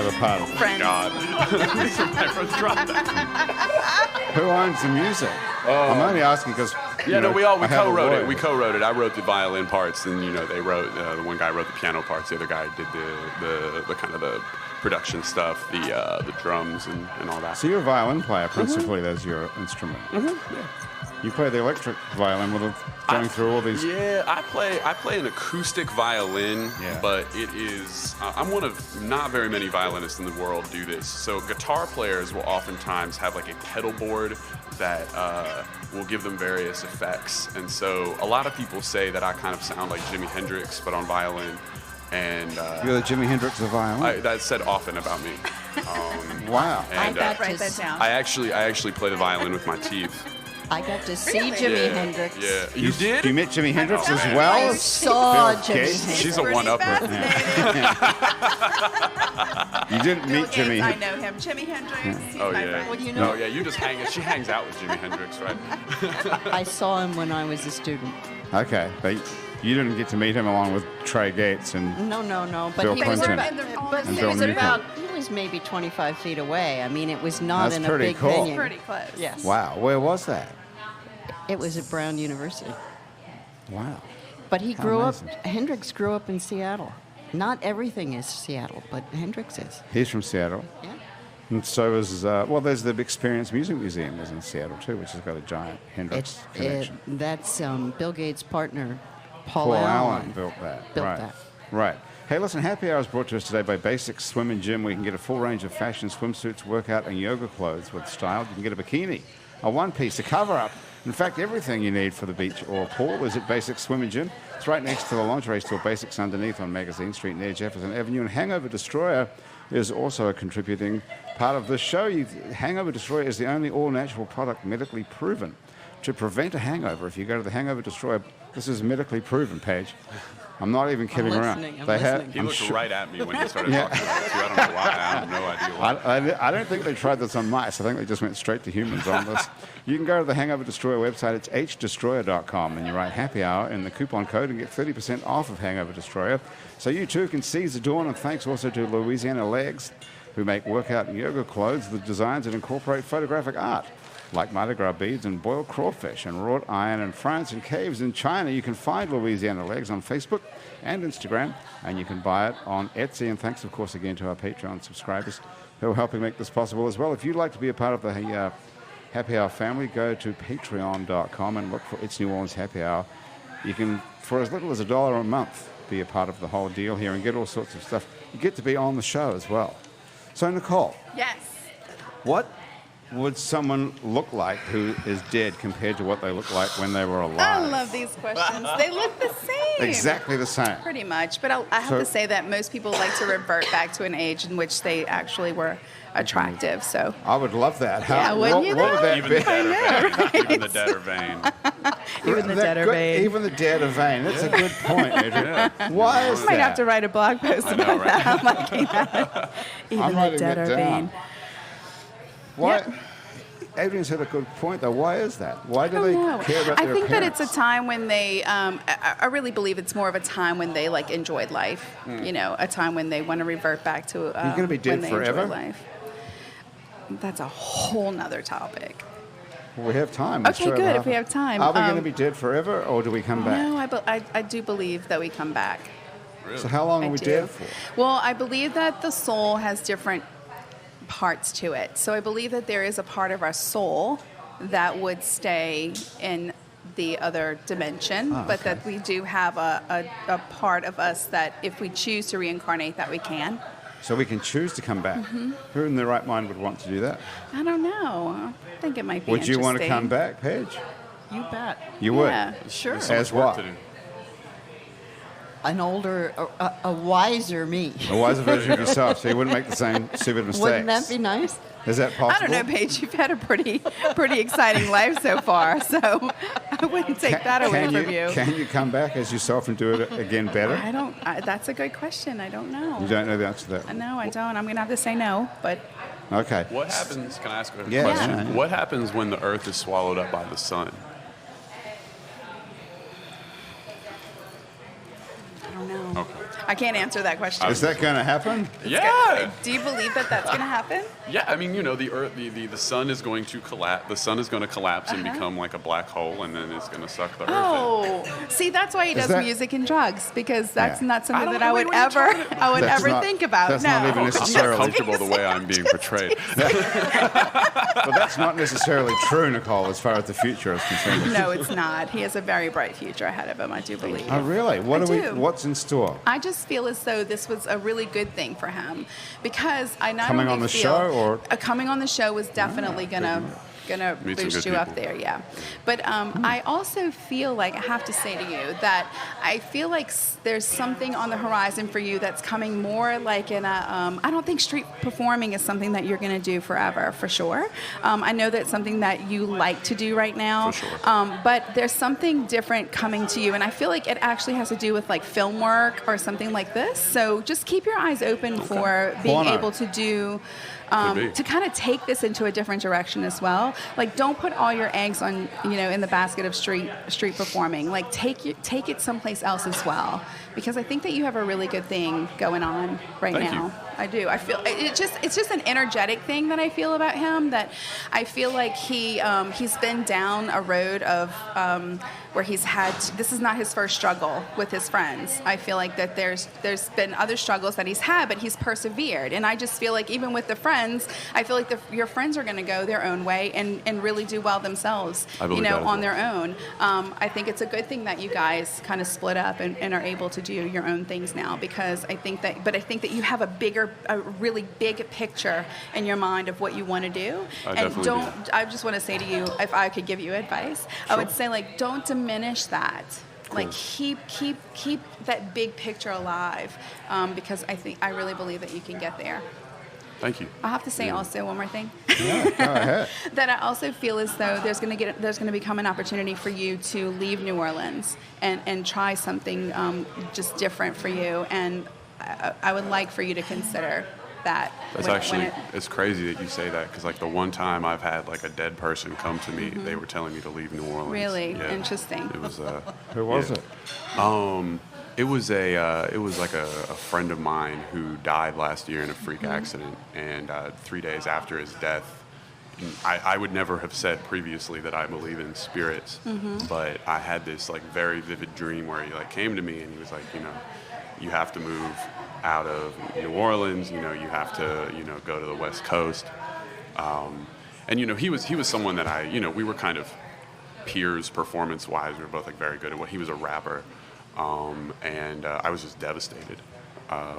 a part of it? Friends. God. My friends dropped it. Who owns the music? I'm only asking because Yeah, we I have a co-wrote lawyer. it. We co-wrote it. I wrote the violin parts, and they wrote. The one guy wrote the piano parts. The other guy did the kind of the production stuff, the drums and all that. So you're a violin player, principally. That's your instrument. Yeah. You play the electric violin with going through all these. Yeah, I play an acoustic violin, Yeah. but it is I'm one of not very many violinists in the world do this. So guitar players will oftentimes have like a pedal board that will give them various effects, and so a lot of people say that I kind of sound like Jimi Hendrix, but on violin. And You're the Jimi Hendrix of violin. that's said often about me. Wow. And got Write to that down. I actually play the violin with my teeth. I got to see Really? Jimi Yeah, Hendrix. Yeah, you did? You met Jimi Hendrix Oh, as man. well? I saw Bill Jimi Gates? Hendrix. She's a Pretty one-upper. fascinating. You didn't Bill meet Gates, Jimi I Hendrix. know him. Jimi Hendrix. He's Oh my yeah. friend. Well, you No, know- yeah. You just hang. She hangs out with Jimi Hendrix, right? I saw him when I was a student. Okay. But You didn't get to meet him along with Trey Gates and No. But Bill he was Clinton. he Bill was Newcomb. he was maybe 25 feet away. I mean, it was not That's in a pretty big cool. venue. Pretty close. Yes. Wow, where was that? It was at Brown University. Wow. But he How grew amazing. up, Hendrix grew up in Seattle. Not everything is Seattle, but Hendrix is. He's from Seattle. Yeah. And so is, there's the Experience Music Museum is in Seattle too, which has got a giant Hendrix connection. That's Bill Gates' partner, Paul Allen built that. Built right. that. Right. Hey, listen, Happy Hour is brought to us today by Basics Swim and Gym, where you can get a full range of fashion swimsuits, workout, and yoga clothes with style. You can get a bikini, a one-piece, a cover-up. In fact, everything you need for the beach or pool is at Basics Swim and Gym. It's right next to the lingerie store, Basics Underneath on Magazine Street near Jefferson Avenue. And Hangover Destroyer is also a contributing part of this show. Hangover Destroyer is the only all-natural product medically proven to prevent a hangover. If you go to the Hangover Destroyer, this is medically proven, Paige. I'm not even kidding around. listening, I'm They have- listening. He I'm looked sure- right at me when you started talking about it, too. I don't know why. I have no idea why. I don't think they tried this on mice. I think they just went straight to humans on this. You can go to the Hangover Destroyer website. It's hdestroyer.com, and you write Happy Hour in the coupon code and get 30% off of Hangover Destroyer. So you too can seize the dawn. And thanks also to Louisiana Legs, who make workout and yoga clothes with designs that incorporate photographic art, like Mardi Gras beads and boiled crawfish and wrought iron in France and caves in China. You can find Louisiana Legs on Facebook and Instagram, and you can buy it on Etsy. And thanks, of course, again to our Patreon subscribers who are helping make this possible as well. If you'd like to be a part of the Happy Hour family, go to patreon.com and look for It's New Orleans Happy Hour. You can, for as little as $1 a month, be a part of the whole deal here and get all sorts of stuff. You get to be on the show as well. So, Nicole, Yes. what would someone look like who is dead compared to what they look like when they were alive? I love these questions. They look the same. Exactly the same. Pretty much. But I have So- to say that most people like to revert back to an age in which they actually were attractive. So I would love that. Yeah, wouldn't you what would though? that Even be? the dead are vain. Even the dead are vain. even the dead are Good- vain. Even the dead are vain. That's a good point, Adrian. Why is I might that? have to write a blog post I know, about right? that. I'm liking that. Even I'm the writing dead that are down. vain. Why? Yeah. Adrian's had a good point, though. Why is that? Why do I they don't know. care about I their think that appearance? it's a time when they, I really believe it's more of a time when they like enjoyed life. You know, a time when they want to revert back to You're gonna be dead when they forever? enjoyed life. That's a whole nother topic. Well, we have time. Let's Okay, try good, that. if we have time. Are we going to be dead forever, or do we come back? No, I do believe that we come back. So how long I are we do. dead for? Well, I believe that the soul has different parts to it. So I believe that there is a part of our soul that would stay in the other dimension, but okay. that we do have a part of us that if we choose to reincarnate, that we can. So we can choose to come back. Mm-hmm. Who in their right mind would want to do that? I don't know. I think it might be Would you want to interesting. come back, Paige? You bet. You would. Yeah. Sure. There's so As much work what? to do. An older, a wiser me. A wiser version of yourself, so you wouldn't make the same stupid mistakes. Wouldn't that be nice? Is that possible? I don't know, Paige. You've had a pretty exciting life so far, so I wouldn't take that away from you. Can you come back as yourself and do it again better? I don't. That's a good question. I don't know. You don't know the answer to that. No, I don't. I'm gonna have to say no, but Okay. What happens? Can I ask a Yeah. question? Yeah. What happens when the Earth is swallowed up by the sun? I don't know. Okay. I can't answer that question. Is that going to happen? Yeah. Do you believe that that's gonna happen? Yeah, I mean, you know, the Earth, the sun is going to collapse. The sun is going to collapse and become like a black hole, and then it's going to suck the Earth in. Oh, see, that's why he does that- music and drugs, because that's Yeah. not something I don't that I know, would wait, what are you ever, talking I would That's ever not- think about. that's no. not even I'm not necessarily- comfortable the way I'm being portrayed. But that's not necessarily true, Nicole, as far as the future is concerned. No, it's not. He has a very bright future ahead of him, I do believe. Oh, really? I do. What's in store? I just feel as though this was a really good thing for him, because I not Coming only on the feel show, or- coming on the show was definitely gonna Meet some boost good you up people. there, yeah. But I also feel like I have to say to you that I feel like there's something on the horizon for you that's coming more like in a. I don't think street performing is something that you're going to do forever, for sure. I know that's something that you like to do right now. For sure. But there's something different coming to you, and I feel like it actually has to do with like film work or something like this. So just keep your eyes open for being Bona. able to do to kind of take this into a different direction as well. Like, don't put all your eggs on, in the basket of street performing. Like, take it someplace else as well, because I think that you have a really good thing going on right Thank now. you. I do. I feel it's just an energetic thing that I feel about him, that I feel like he's been down a road of where this is not his first struggle with his friends. I feel like that there's been other struggles that he's had, but he's persevered. And I just feel like even with the friends, I feel like your friends are going to go their own way and really do well themselves, on their own. I think it's a good thing that you guys kind of split up and are able to do your own things now, because I think that you have a really big picture in your mind of what you want to do. I just want to say to you, if I could give you advice, I would say, like, don't diminish that. Cool. Like, keep that big picture alive, because I really believe that you can get there. Thank you. I have to say also one more thing. Yeah, go ahead. That I also feel as though there's going to become an opportunity for you to leave New Orleans and try something just different for you, and I would like for you to consider that. It's crazy that you say that, because like the one time I've had like a dead person come to me, they were telling me to leave New Orleans. Really? Yeah. Interesting. It was Who was it? It was like a friend of mine who died last year in a freak accident, and 3 days after his death, I would never have said previously that I believe in spirits, but I had this like very vivid dream where he like came to me and he was like, you have to move out of New Orleans, you have to, go to the West Coast. And, he was someone that we were kind of peers performance-wise. We were both like very good at what he was a rapper. And I was just devastated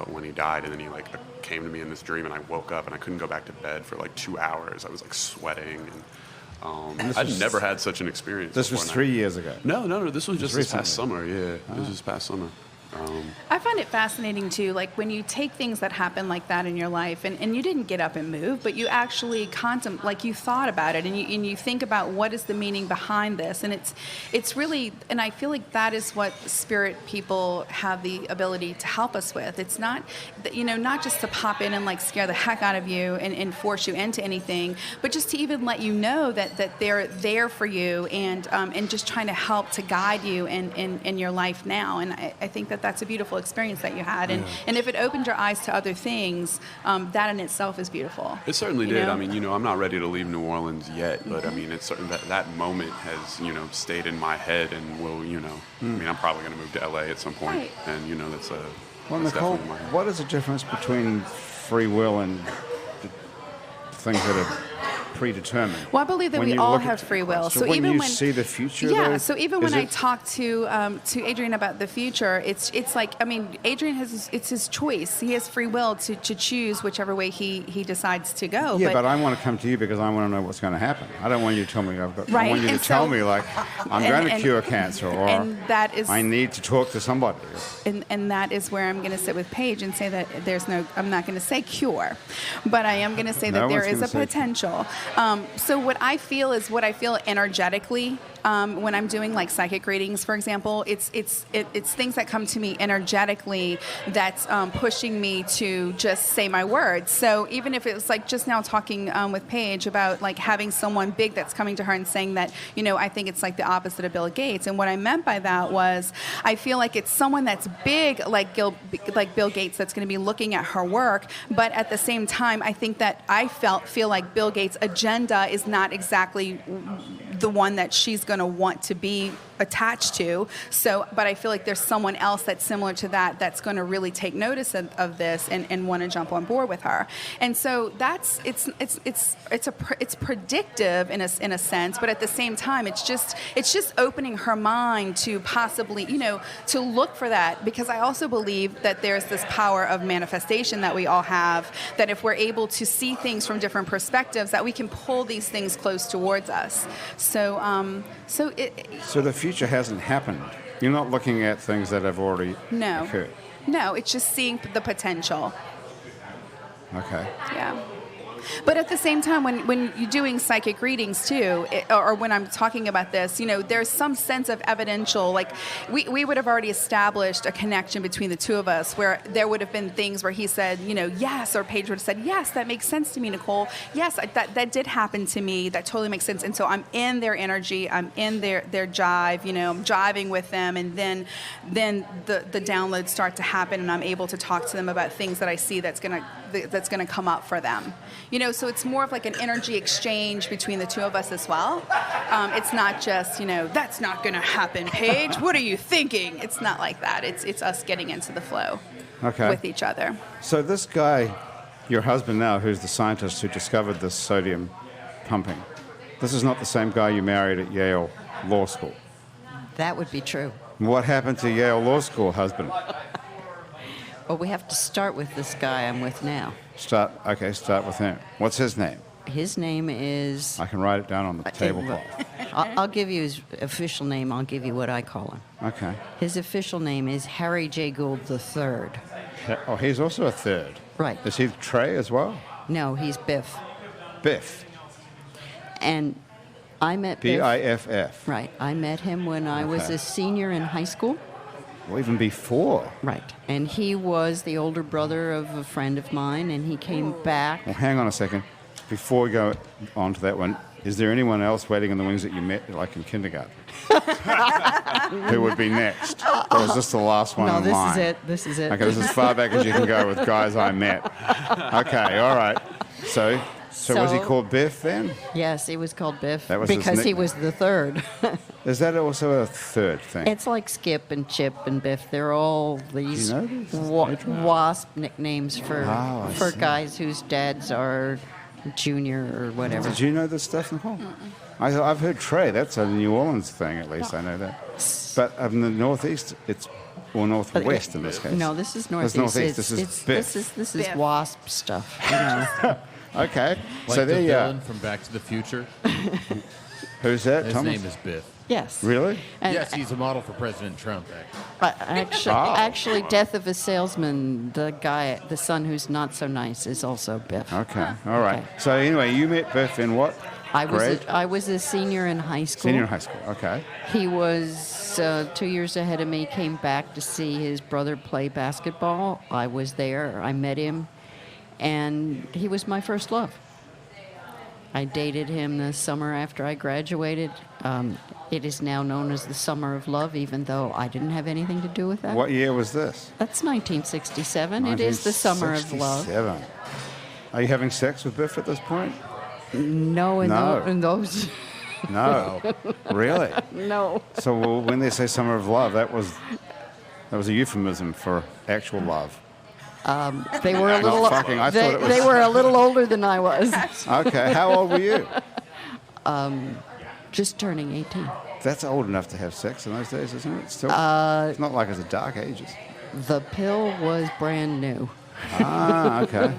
when he died. And then he like came to me in this dream, and I woke up and I couldn't go back to bed for like 2 hours. I was like sweating, and I'd never had such an experience. This was 3 years ago. No. This was just this past summer. Yeah, this was this past summer. I find it fascinating too, like when you take things that happen like that in your life, and you didn't get up and move, but you actually you thought about it, and you think about what is the meaning behind this, and it's really, and I feel like that is what spirit people have the ability to help us with. It's not, not just to pop in and like scare the heck out of you and force you into anything, but just to even let you know that they're there for you, and just trying to help to guide you in your life now. And I think that's a beautiful experience that you had, and if it opened your eyes to other things, that in itself is beautiful. It certainly did. I mean, I'm not ready to leave New Orleans yet, but I mean, it's certain that moment has, stayed in my head, and will, I mean, I'm probably going to move to LA at some point, right. And that's a. Well, Nicole, what is the difference between free will and things that are predetermined? Well, I believe that we all have free will. So when you see the future, so even when I talk to Adrian about the future, it's like, I mean, Adrian it's his choice. He has free will to choose whichever way he decides to go. Yeah, but I want to come to you because I want to know what's going to happen. I don't want you to tell me I want you to tell me like I'm going to cure cancer, or I need to talk to somebody. And that is where I'm going to sit with Paige and say that I'm not going to say cure, but I am going to say that there is a potential. So what I feel energetically when I'm doing like psychic readings, for example. It's things that come to me energetically that's pushing me to just say my words. So even if it was like just now talking with Paige about like having someone big that's coming to her and saying that, I think it's like the opposite of Bill Gates. And what I meant by that was I feel like it's someone that's big like Bill Gates that's going to be looking at her work. But at the same time, I think that I feel like Bill Gates' agenda is not exactly the one that she's going to want to be attached to. So, but I feel like there's someone else that's similar to that that's going to really take notice of this and want to jump on board with her. And so it's predictive in a sense, but at the same time, it's just opening her mind to possibly, to look for that, because I also believe that there's this power of manifestation that we all have, that if we're able to see things from different perspectives, that we can pull these things close towards us. So the future hasn't happened. You're not looking at things that have already occurred. No, it's just seeing the potential. Okay. Yeah. But at the same time, when you're doing psychic readings too, or when I'm talking about this, there's some sense of evidential, like we would have already established a connection between the two of us where there would have been things where he said, yes, or Paige would have said, yes, that makes sense to me, Nicole. Yes, that did happen to me. That totally makes sense. And so I'm in their energy. I'm in their jive, I'm jiving with them. And then the downloads start to happen and I'm able to talk to them about things that I see that's gonna come up for them. So it's more of like an energy exchange between the two of us as well. It's not just, that's not going to happen, Paige. What are you thinking? It's not like that. It's us getting into the flow with each other. So this guy, your husband now, who's the scientist who discovered this sodium pumping, this is not the same guy you married at Yale Law School. That would be true. What happened to Yale Law School husband? Well, we have to start with this guy I'm with now. Start with him. What's his name? His name is... I can write it down on the tablecloth. I'll give you his official name. I'll give you what I call him. Okay. His official name is Harry J. Gould III. Oh, he's also a third. Right. Is he Trey as well? No, he's Biff. Biff. And I met Biff... B-I-F-F. Right. I met him when I was a senior in high school. Well, even before. Right. And he was the older brother of a friend of mine, and he came back. Well, hang on a second. Before we go on to that one, is there anyone else waiting in the wings that you met, like in kindergarten? Who would be next? Or is this the last one in line? No, this is it. Okay, this is as far back as you can go with guys I met. Okay, all right. So was he called Biff then? Yes, he was called Biff That was his because he nickname. was the third. Is that also a third thing? It's like Skip and Chip and Biff. They're all these Do you know this, Adrian? wasp nicknames for I see. guys whose dads are junior or whatever. Did you know this stuff, Nicole? I've heard Trey. That's a New Orleans thing, at least I know that. But in the Northeast, or Northwest in this case. No, this is Northeast. That's Northeast. This is Biff. This is Biff. wasp stuff. Okay. Like So the there you villain are. from Back to the Future. Who's that? His Thomas? name is Biff. Yes. Really? And Yes, he's a model for President Trump, actually. actually, Death of a Salesman, the son who's not so nice, is also Biff. Okay. All right. Okay. So anyway, you met Biff in what? grade? I was a senior in high school. Senior in high school. Okay. He was 2 years ahead of me, came back to see his brother play basketball. I was there. I met him, and he was my first love. I dated him the summer after I graduated. It is now known as the Summer of Love, even though I didn't have anything to do with that. What year was this? That's 1967. It is the Summer of Love. 1967. Are you having sex with Biff at this point? No, in those. No. Really? No. So when they say Summer of Love, that was a euphemism for actual love. They were a little. Not fucking. I thought it was. They were a little older than I was. Okay. How old were you? Just turning 18. That's old enough to have sex in those days, isn't it? Still, it's not like it's the dark ages. The pill was brand new. Ah, okay.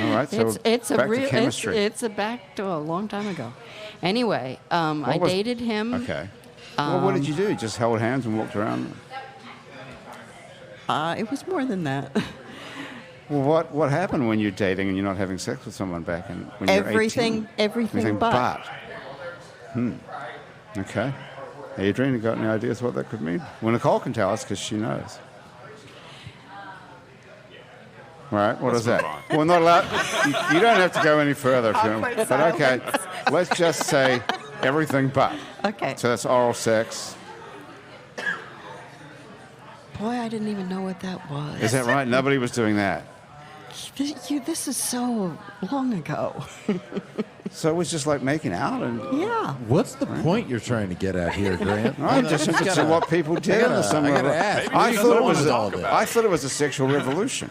All right. So It's a back real. to chemistry. It's a back to a long time ago. Anyway, I dated him. Okay. Well, what did you do? You just held hands and walked around? It was more than that. Well, what happened when you're dating and you're not having sex with someone back when you're 18? Everything but. Okay. Adrian, you got any ideas what that could mean? Well, Nicole can tell us because she knows. All right, what is that? Well, not allowed. You don't have to go any further if you want. But okay, let's just say everything but. Okay. So that's oral sex. Boy, I didn't even know what that was. Is that right? Nobody was doing that. This is so long ago. So it was just like making out and. Yeah. What's the point you're trying to get at here, Grant? I'm just interested in what people did in the summer. I gotta ask. I Maybe thought it was a sexual revolution,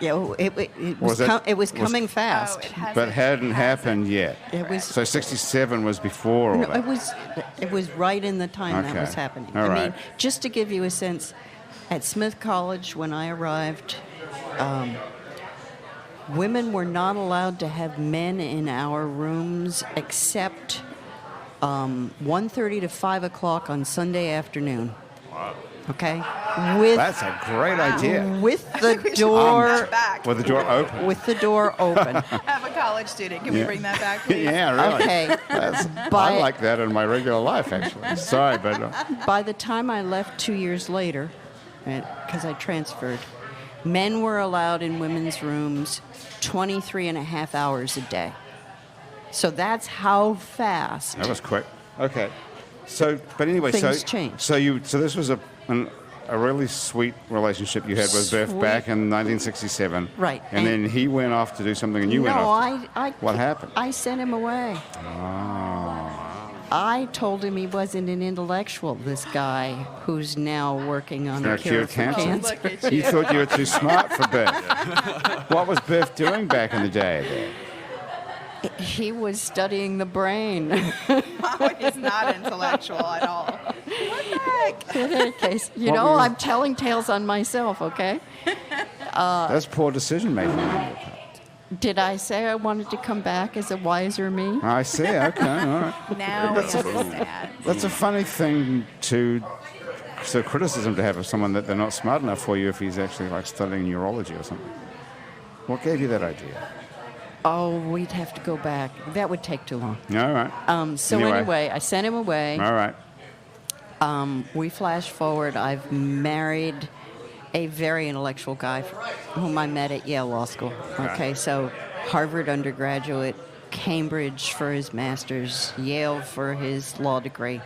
It was coming fast. but hadn't happened yet. It was. So 67 was before all No, that. it was right in the time that Okay. was happening. All I right. mean, just to give you a sense, at Smith College when I arrived, women were not allowed to have men in our rooms except 1:30 to 5 o'clock on Sunday afternoon. Wow. Okay? With That's a great idea. with the We should door bring that back. With the door open. with the door open. Have a college student. Can we bring that back, please? Yeah, really. Okay. I By, like that in my regular life, actually. Sorry, but by the time I left 2 years later, because I transferred, men were allowed in women's rooms 23 and a half hours a day. So that's how fast. that was quick. Okay. So, but anyway, Things changed. So this was a really sweet relationship you had with Biff Sweet. back in 1967. Right. And then he went off to do something, and you went No, off. What happened? I sent him away. I told him he wasn't an intellectual, this guy who's now working on Gonna the cure cure for cancer. cancer. Look at You you. thought you were too smart for Biff. What was Biff doing back in the day? He was studying the brain. He's not intellectual at all. What the heck? In any case, you What know, were you- I'm telling tales on myself, okay? That's poor decision making. Did I say I wanted to come back as a wiser me? I see. Okay, all right. Now we understand. That's a funny thing so criticism to have of someone that they're not smart enough for you if he's actually like studying neurology or something. What gave you that idea? Oh, we'd have to go back. That would take too long. All right. So anyway, I sent him away. All right. We flash forward. I've married a very intellectual guy whom I met at Yale Law School. Okay, so Harvard undergraduate, Cambridge for his master's, Yale for his law degree.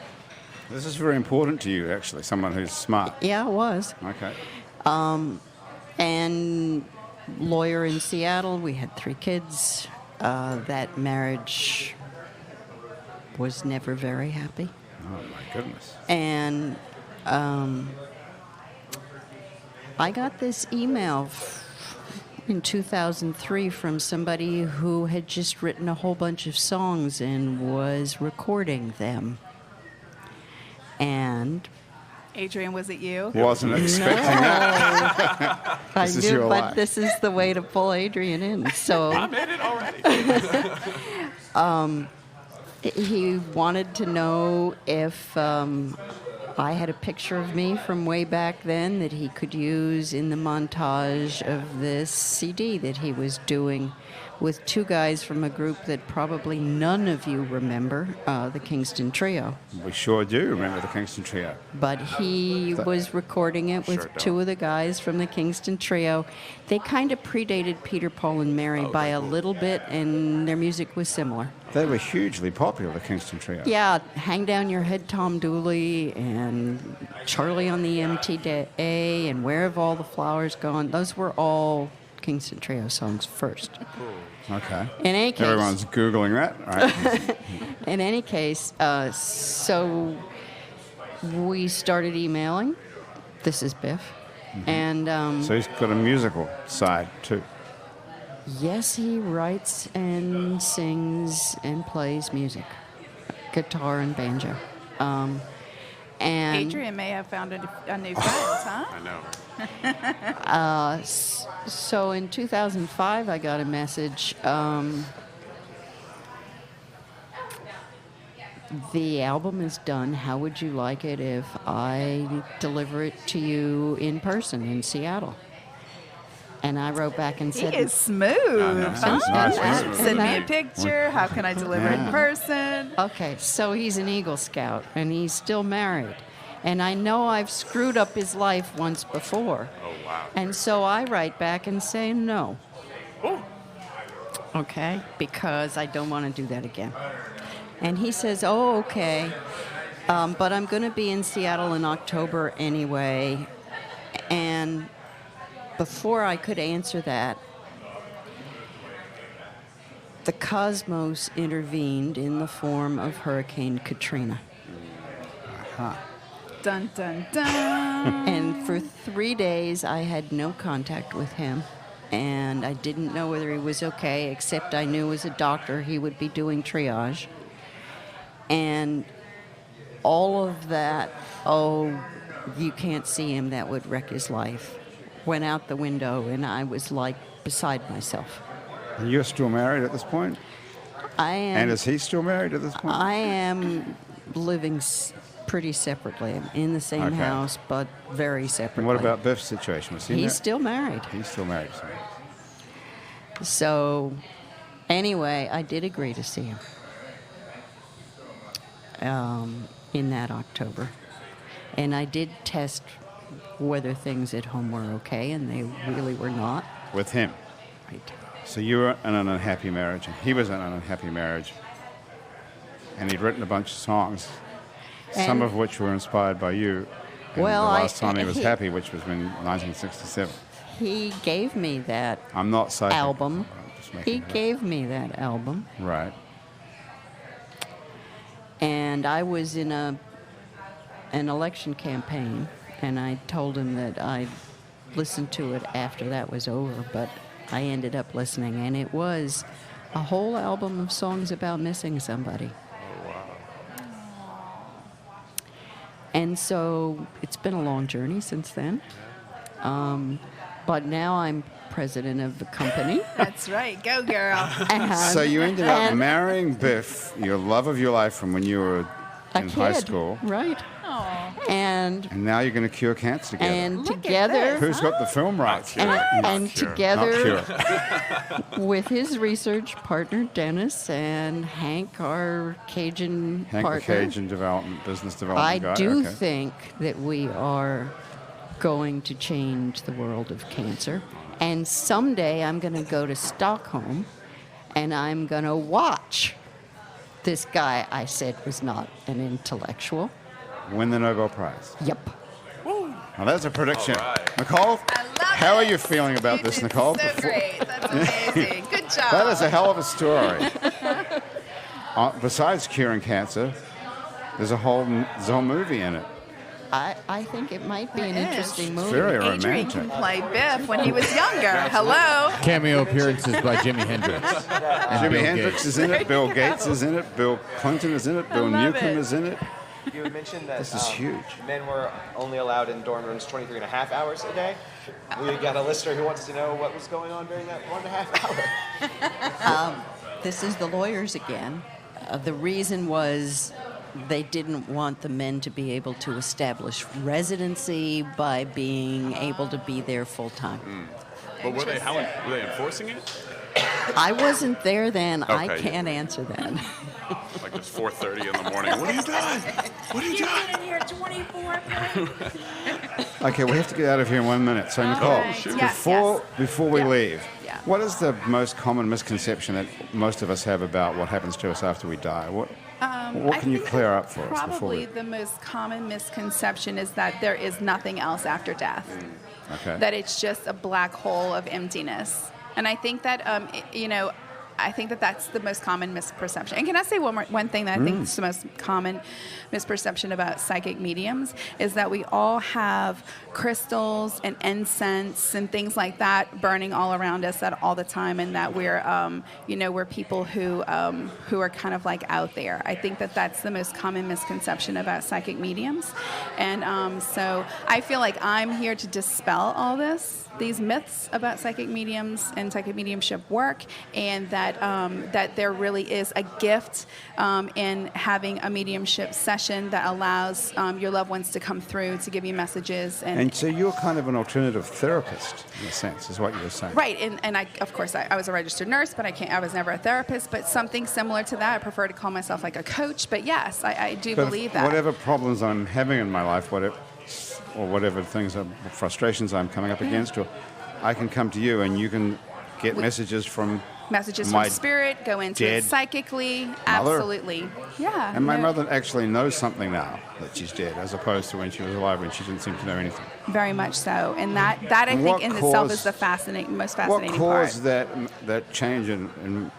This is very important to you, actually, someone who's smart. Yeah, it was. Okay. And lawyer in Seattle. We had 3 kids. That marriage was never very happy. Oh, my goodness. And I got this email in 2003 from somebody who had just written a whole bunch of songs and was recording them. And Adrian, was it you? Wasn't expecting that. I This is knew, your but life. this is the way to pull Adrian in. So I made it already. he wanted to know if I had a picture of me from way back then that he could use in the montage of this CD that he was doing with 2 guys from a group that probably none of you remember, the Kingston Trio. We sure do remember the Kingston Trio. But he was recording it with Sure don't. 2 of the guys from the Kingston Trio. They kind of predated Peter, Paul, and Mary by a little bit, and their music was similar. They were hugely popular, the Kingston Trio. Yeah, Hang Down Your Head, Tom Dooley, and Charlie on the MTA, and Where Have All the Flowers Gone? Those were all Kingston Trio songs first. Okay. In any case, Everyone's Googling that, right? in any case, so we started emailing. This is Biff. And So he's got a musical side, too. yes, he writes and sings and plays music, guitar and banjo. And Adrian may have found a new friend, huh? I know. so in 2005, I got a message. The album is done. How would you like it if I deliver it to you in person in Seattle? And I wrote back and He said, is smooth. Sounds nice. Send me a picture. How can I deliver it in person? okay, so he's an Eagle Scout and he's still married. And I know I've screwed up his life once before. Oh, wow. And so I write back and say no. Okay, because I don't want to do that again. And he says, oh, okay, but I'm going to be in Seattle in October anyway. And before I could answer that, the cosmos intervened in the form of Hurricane Katrina. Dun, dun, dun. And for 3 days, I had no contact with him. And I didn't know whether he was okay, except I knew as a doctor he would be doing triage. And all of that, oh, you can't see him, that would wreck his life, went out the window, and I was like beside myself. And you're still married at this point? I am. And is he still married at this point? I am living pretty separately, in the same Okay. house, but very separately. And what about Biff's situation? Was he He's mar- still married. He's still married. So. So, anyway, I did agree to see him in that October. And I did test whether things at home were okay, and they really were not. With him. Right. So you were in an unhappy marriage, and he was in an unhappy marriage. And he'd written a bunch of songs, some And- of which were inspired by you. And Well, the last time he was he- happy, which was in 1967. He gave me that I'm not psychic. album. I'm just making He it up. gave me that album. Right. And I was in an election campaign, and I told him that I'd listen to it after that was over, but I ended up listening, and it was a whole album of songs about missing somebody. And so it's been a long journey since then. But now I'm president of the company. That's right. Go, girl. And, So you ended up and marrying Biff, your love of your life from when you were a in high kid, school. right? And And now you're going to cure cancer together. and Look at together Who's got the film rights? Cure. and Cure. Not together cure. with his research partner Dennis and Hank, our Cajun Hank the partner, Cajun business development I guy. do Okay. think that we are going to change the world of cancer. And someday I'm going to go to Stockholm and I'm going to watch this guy I said was not an intellectual. Win the Nobel Prize. Yep. Now that's a prediction. All right. Nicole, I love how are it. you feeling about You this, did Nicole? So great. That's amazing. Good job. That is a hell of a story. Besides curing cancer, there's a whole movie in it. I think it might be an It is. interesting It's movie. very Adrian romantic. can play Biff when he was younger. Hello. Cameo appearances by Jimi Hendrix. And Jimi Bill Hendrix Gates. is in it. Bill Gates is in it. Bill Clinton is in it. Bill love Newcomb it. is in it. You had mentioned that This is huge. men were only allowed in dorm rooms 23 and a half hours a day. We got a listener who wants to know what was going on during that 1.5 hour. This is the lawyers again. The reason was they didn't want the men to be able to establish residency by being able to be there full time. But were they enforcing it? I wasn't there then. I Okay. can't answer that. Like it's 4:30 in the morning. What are you doing? What are you doing? in here 24 Okay, we have to get out of here in 1 minute. So, Nicole, right. Yes, before we Yeah. leave, Yeah. what is the most common misconception that most of us have about what happens to us after we die? What I can you think clear up for us before Probably we... the most common misconception is that there is nothing else after death. Okay. That it's just a black hole of emptiness. And I think that, I think that that's the most common misperception. And can I say one thing that I think is the most common misperception about psychic mediums is that we all have crystals and incense and things like that burning all around us all the time, and that we're people who are kind of like out there. I think that that's the most common misconception about psychic mediums, and so I feel like I'm here to dispel all these myths about psychic mediums and psychic mediumship work, and that there really is a gift in having a mediumship session that allows your loved ones to come through to give you messages. And so you're kind of an alternative therapist, in a sense, is what you were saying. Right, and I, of course, I was a registered nurse, but I was never a therapist, but something similar to that. I prefer to call myself like a coach, but yes, I do But believe that. whatever problems I'm having in my life, whatever things, frustrations I'm coming up against, or I can come to you and you can get messages from Messages my from spirit, go into dead it psychically, mother. absolutely. Yeah. And my no, mother actually knows something now that she's dead, as opposed to when she was alive when she didn't seem to know anything. Very much so. And that I And think what in itself is caused- the most What fascinating part. caused that change in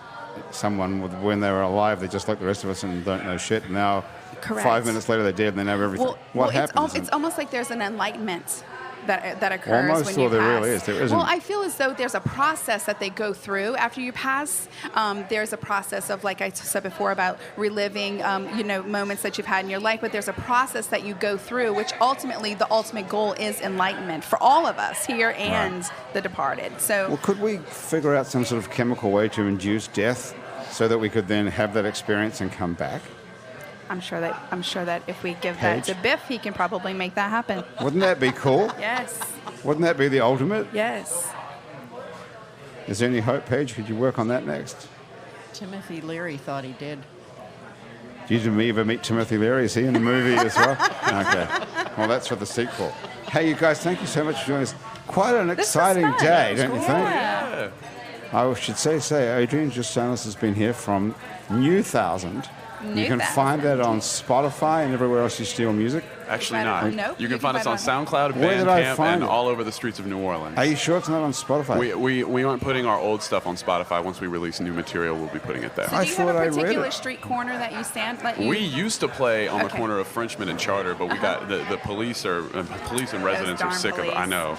someone when they were alive? They're just like the rest of us and don't know shit. Now, Correct. 5 minutes later, they're dead and they know everything. What happens? It's almost like there's an enlightenment that occurs Almost, when you or there pass. really is. There isn't. Well, I feel as though there's a process that they go through after you pass. There's a process of, like I said before, about reliving, moments that you've had in your life. But there's a process that you go through, which ultimately, the ultimate goal is enlightenment for all of us here and the departed. So, Well, could we figure out some sort of chemical way to induce death so that we could then have that experience and come back? I'm sure that if we give that Paige? to Biff, he can probably make that happen. Wouldn't that be cool? Yes. Wouldn't that be the ultimate? Yes. Is there any hope, Paige? Could you work on that next? Timothy Leary thought he did. Did you ever meet Timothy Leary? Is he in the movie as well? Okay. Well, that's for the sequel. Hey, you guys, thank you so much for joining us. Quite an exciting day, don't you think? Yeah. I should say, Adrian Jusdanis has been here from New Thousand. You can find that on Spotify and everywhere else you steal music. Actually Right not. on. Nope. You can find us on SoundCloud, Where did I Bandcamp, find and it? all over the streets of New Orleans. Are you sure it's not on Spotify? We aren't putting our old stuff on Spotify. Once we release new material, we'll be putting it there. So I do you have thought I a read particular it. street corner that you stand? We used to play on the Okay. corner of Frenchmen and Charter, but we got the police and residents are darn sick of it. I police. know.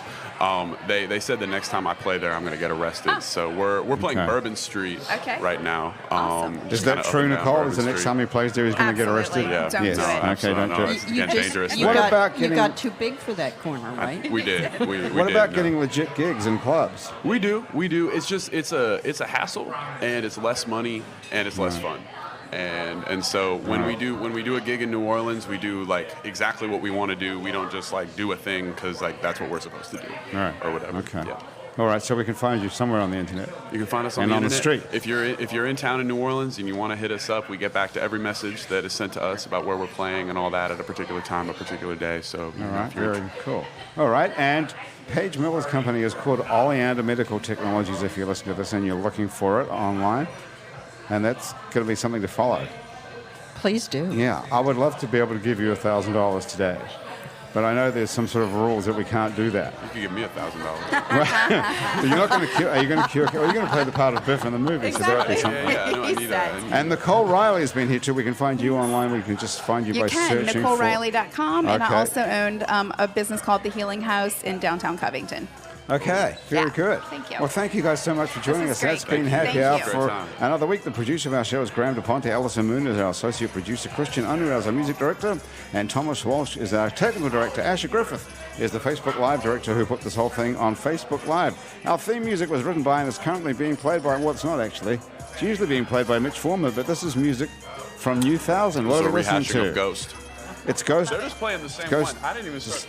They said the next time I play there, I'm going to get arrested. So we're playing Okay. Bourbon Street Okay. right now. Awesome. Is just that kinda true, up and down Nicole? Bourbon Is the next Street. time he plays there, he's going to get arrested? Absolutely. Yeah. Don't Yes. do it. Okay, Absolutely. don't do it. It's getting dangerous. What got, about you getting- got too big for that corner, right? We did. We What did, about no. getting legit gigs in clubs? We do. It's just it's a hassle, and it's less money, and it's less fun. And so when we do a gig in New Orleans, we do like exactly what we want to do. We don't just like do a thing because like that's what we're supposed to do, Right. or whatever. Okay. Yeah. All right, so we can find you somewhere on the internet. You can find us on And the on the internet. street. If you're in town in New Orleans and you want to hit us up, we get back to every message that is sent to us about where we're playing and all that at a particular time, a particular day. So you All know, right, if you're very cool. All right, and Paige Miller's company is called Oleander Medical Technologies if you listen to this and you're looking for it online. And that's going to be something to follow. Please do. Yeah, I would love to be able to give you $1,000 today. But I know there's some sort of rules that we can't do that. you can give me $1,000. You're not going to cure. Are you going to cure? Are you going to play the part of Biff in the movie? So that'd be Exactly. something. Yeah, no, I need that. I need And Nicole Reilly has been here too. We can find you online. We can just find you, You by can, searching NicoleReilly.com, and Okay. I also owned a business called The Healing House in downtown Covington. Okay, very Yeah, good. thank you. Well, thank you guys so much for joining This us. is That's great. been Thank Happy you. Hour Great for time. another week. The producer of our show is Graham DePonte. Alison Moon is our associate producer. Christian Unruh is our music director. And Thomas Walsh is our technical director. Asher Griffith is the Facebook Live director who put this whole thing on Facebook Live. Our theme music was written by and is currently being played by, well, it's not actually. It's usually being played by Mitch Former, but this is music from New Thousand. What It's are a we listening rehashing to? of Ghost. It's Ghost. They're just playing the same Ghost- one. I didn't even start.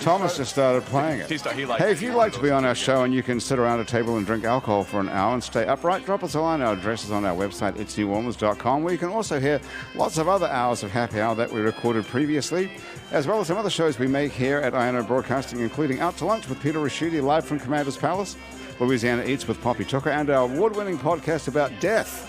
Thomas just started playing it. He liked Hey, it. if you'd like to be on our show and you can sit around a table and drink alcohol for an hour and stay upright, drop us a line. Our address is on our website, itsneworleans.com, where you can also hear lots of other hours of Happy Hour that we recorded previously, as well as some other shows we make here at INO Broadcasting, including Out to Lunch with Peter Raschuti, live from Commander's Palace, Louisiana Eats with Poppy Tucker, and our award-winning podcast about death.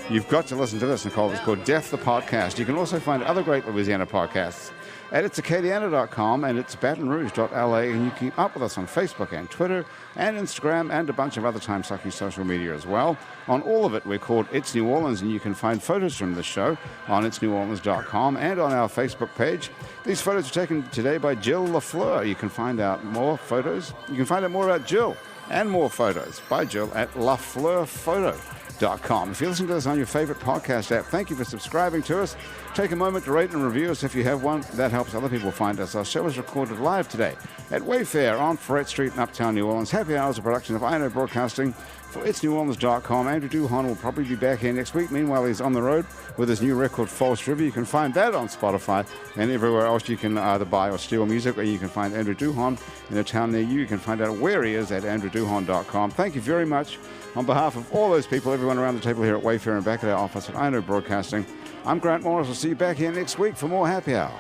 You've got to listen to this, Nicole. It's called Death the Podcast. You can also find other great Louisiana podcasts at itsacadiana.com and it's batonrouge.la, and you keep up with us on Facebook and Twitter and Instagram and a bunch of other time-sucking social media as well. On all of it, we're called It's New Orleans, and you can find photos from the show on itsneworleans.com and on our Facebook page. These photos are taken today by Jill Lafleur. You can find out more photos. You can find out more about Jill and more photos by Jill at lafleurphoto.com. If you're listening to us on your favorite podcast app, thank you for subscribing to us. Take a moment to rate and review us if you have one. That helps other people find us. Our show is recorded live today at Wayfare on Ferret Street in Uptown New Orleans. Happy Hour is a production of INO Broadcasting for itsneworleans.com. Andrew Duhon will probably be back here next week. Meanwhile, he's on the road with his new record, False River. You can find that on Spotify and everywhere else you can either buy or steal music, or you can find Andrew Duhon in a town near you. You can find out where he is at andrewduhon.com. Thank you very much. On behalf of all those people, everyone around the table here at Wayfare and back at our office at INO Broadcasting, I'm Grant Morris. I'll see you back here next week for more Happy Hour.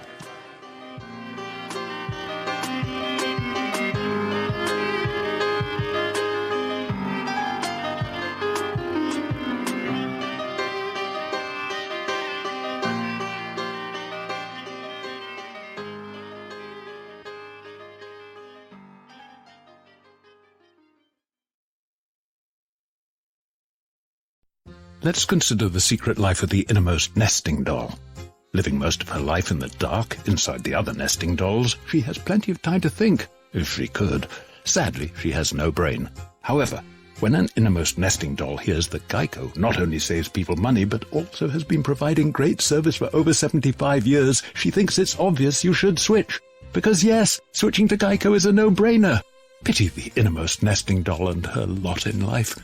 Let's consider the secret life of the innermost nesting doll. Living most of her life in the dark, inside the other nesting dolls, she has plenty of time to think, if she could. Sadly, she has no brain. However, when an innermost nesting doll hears that Geico not only saves people money, but also has been providing great service for over 75 years, she thinks it's obvious you should switch. Because yes, switching to Geico is a no-brainer. Pity the innermost nesting doll and her lot in life.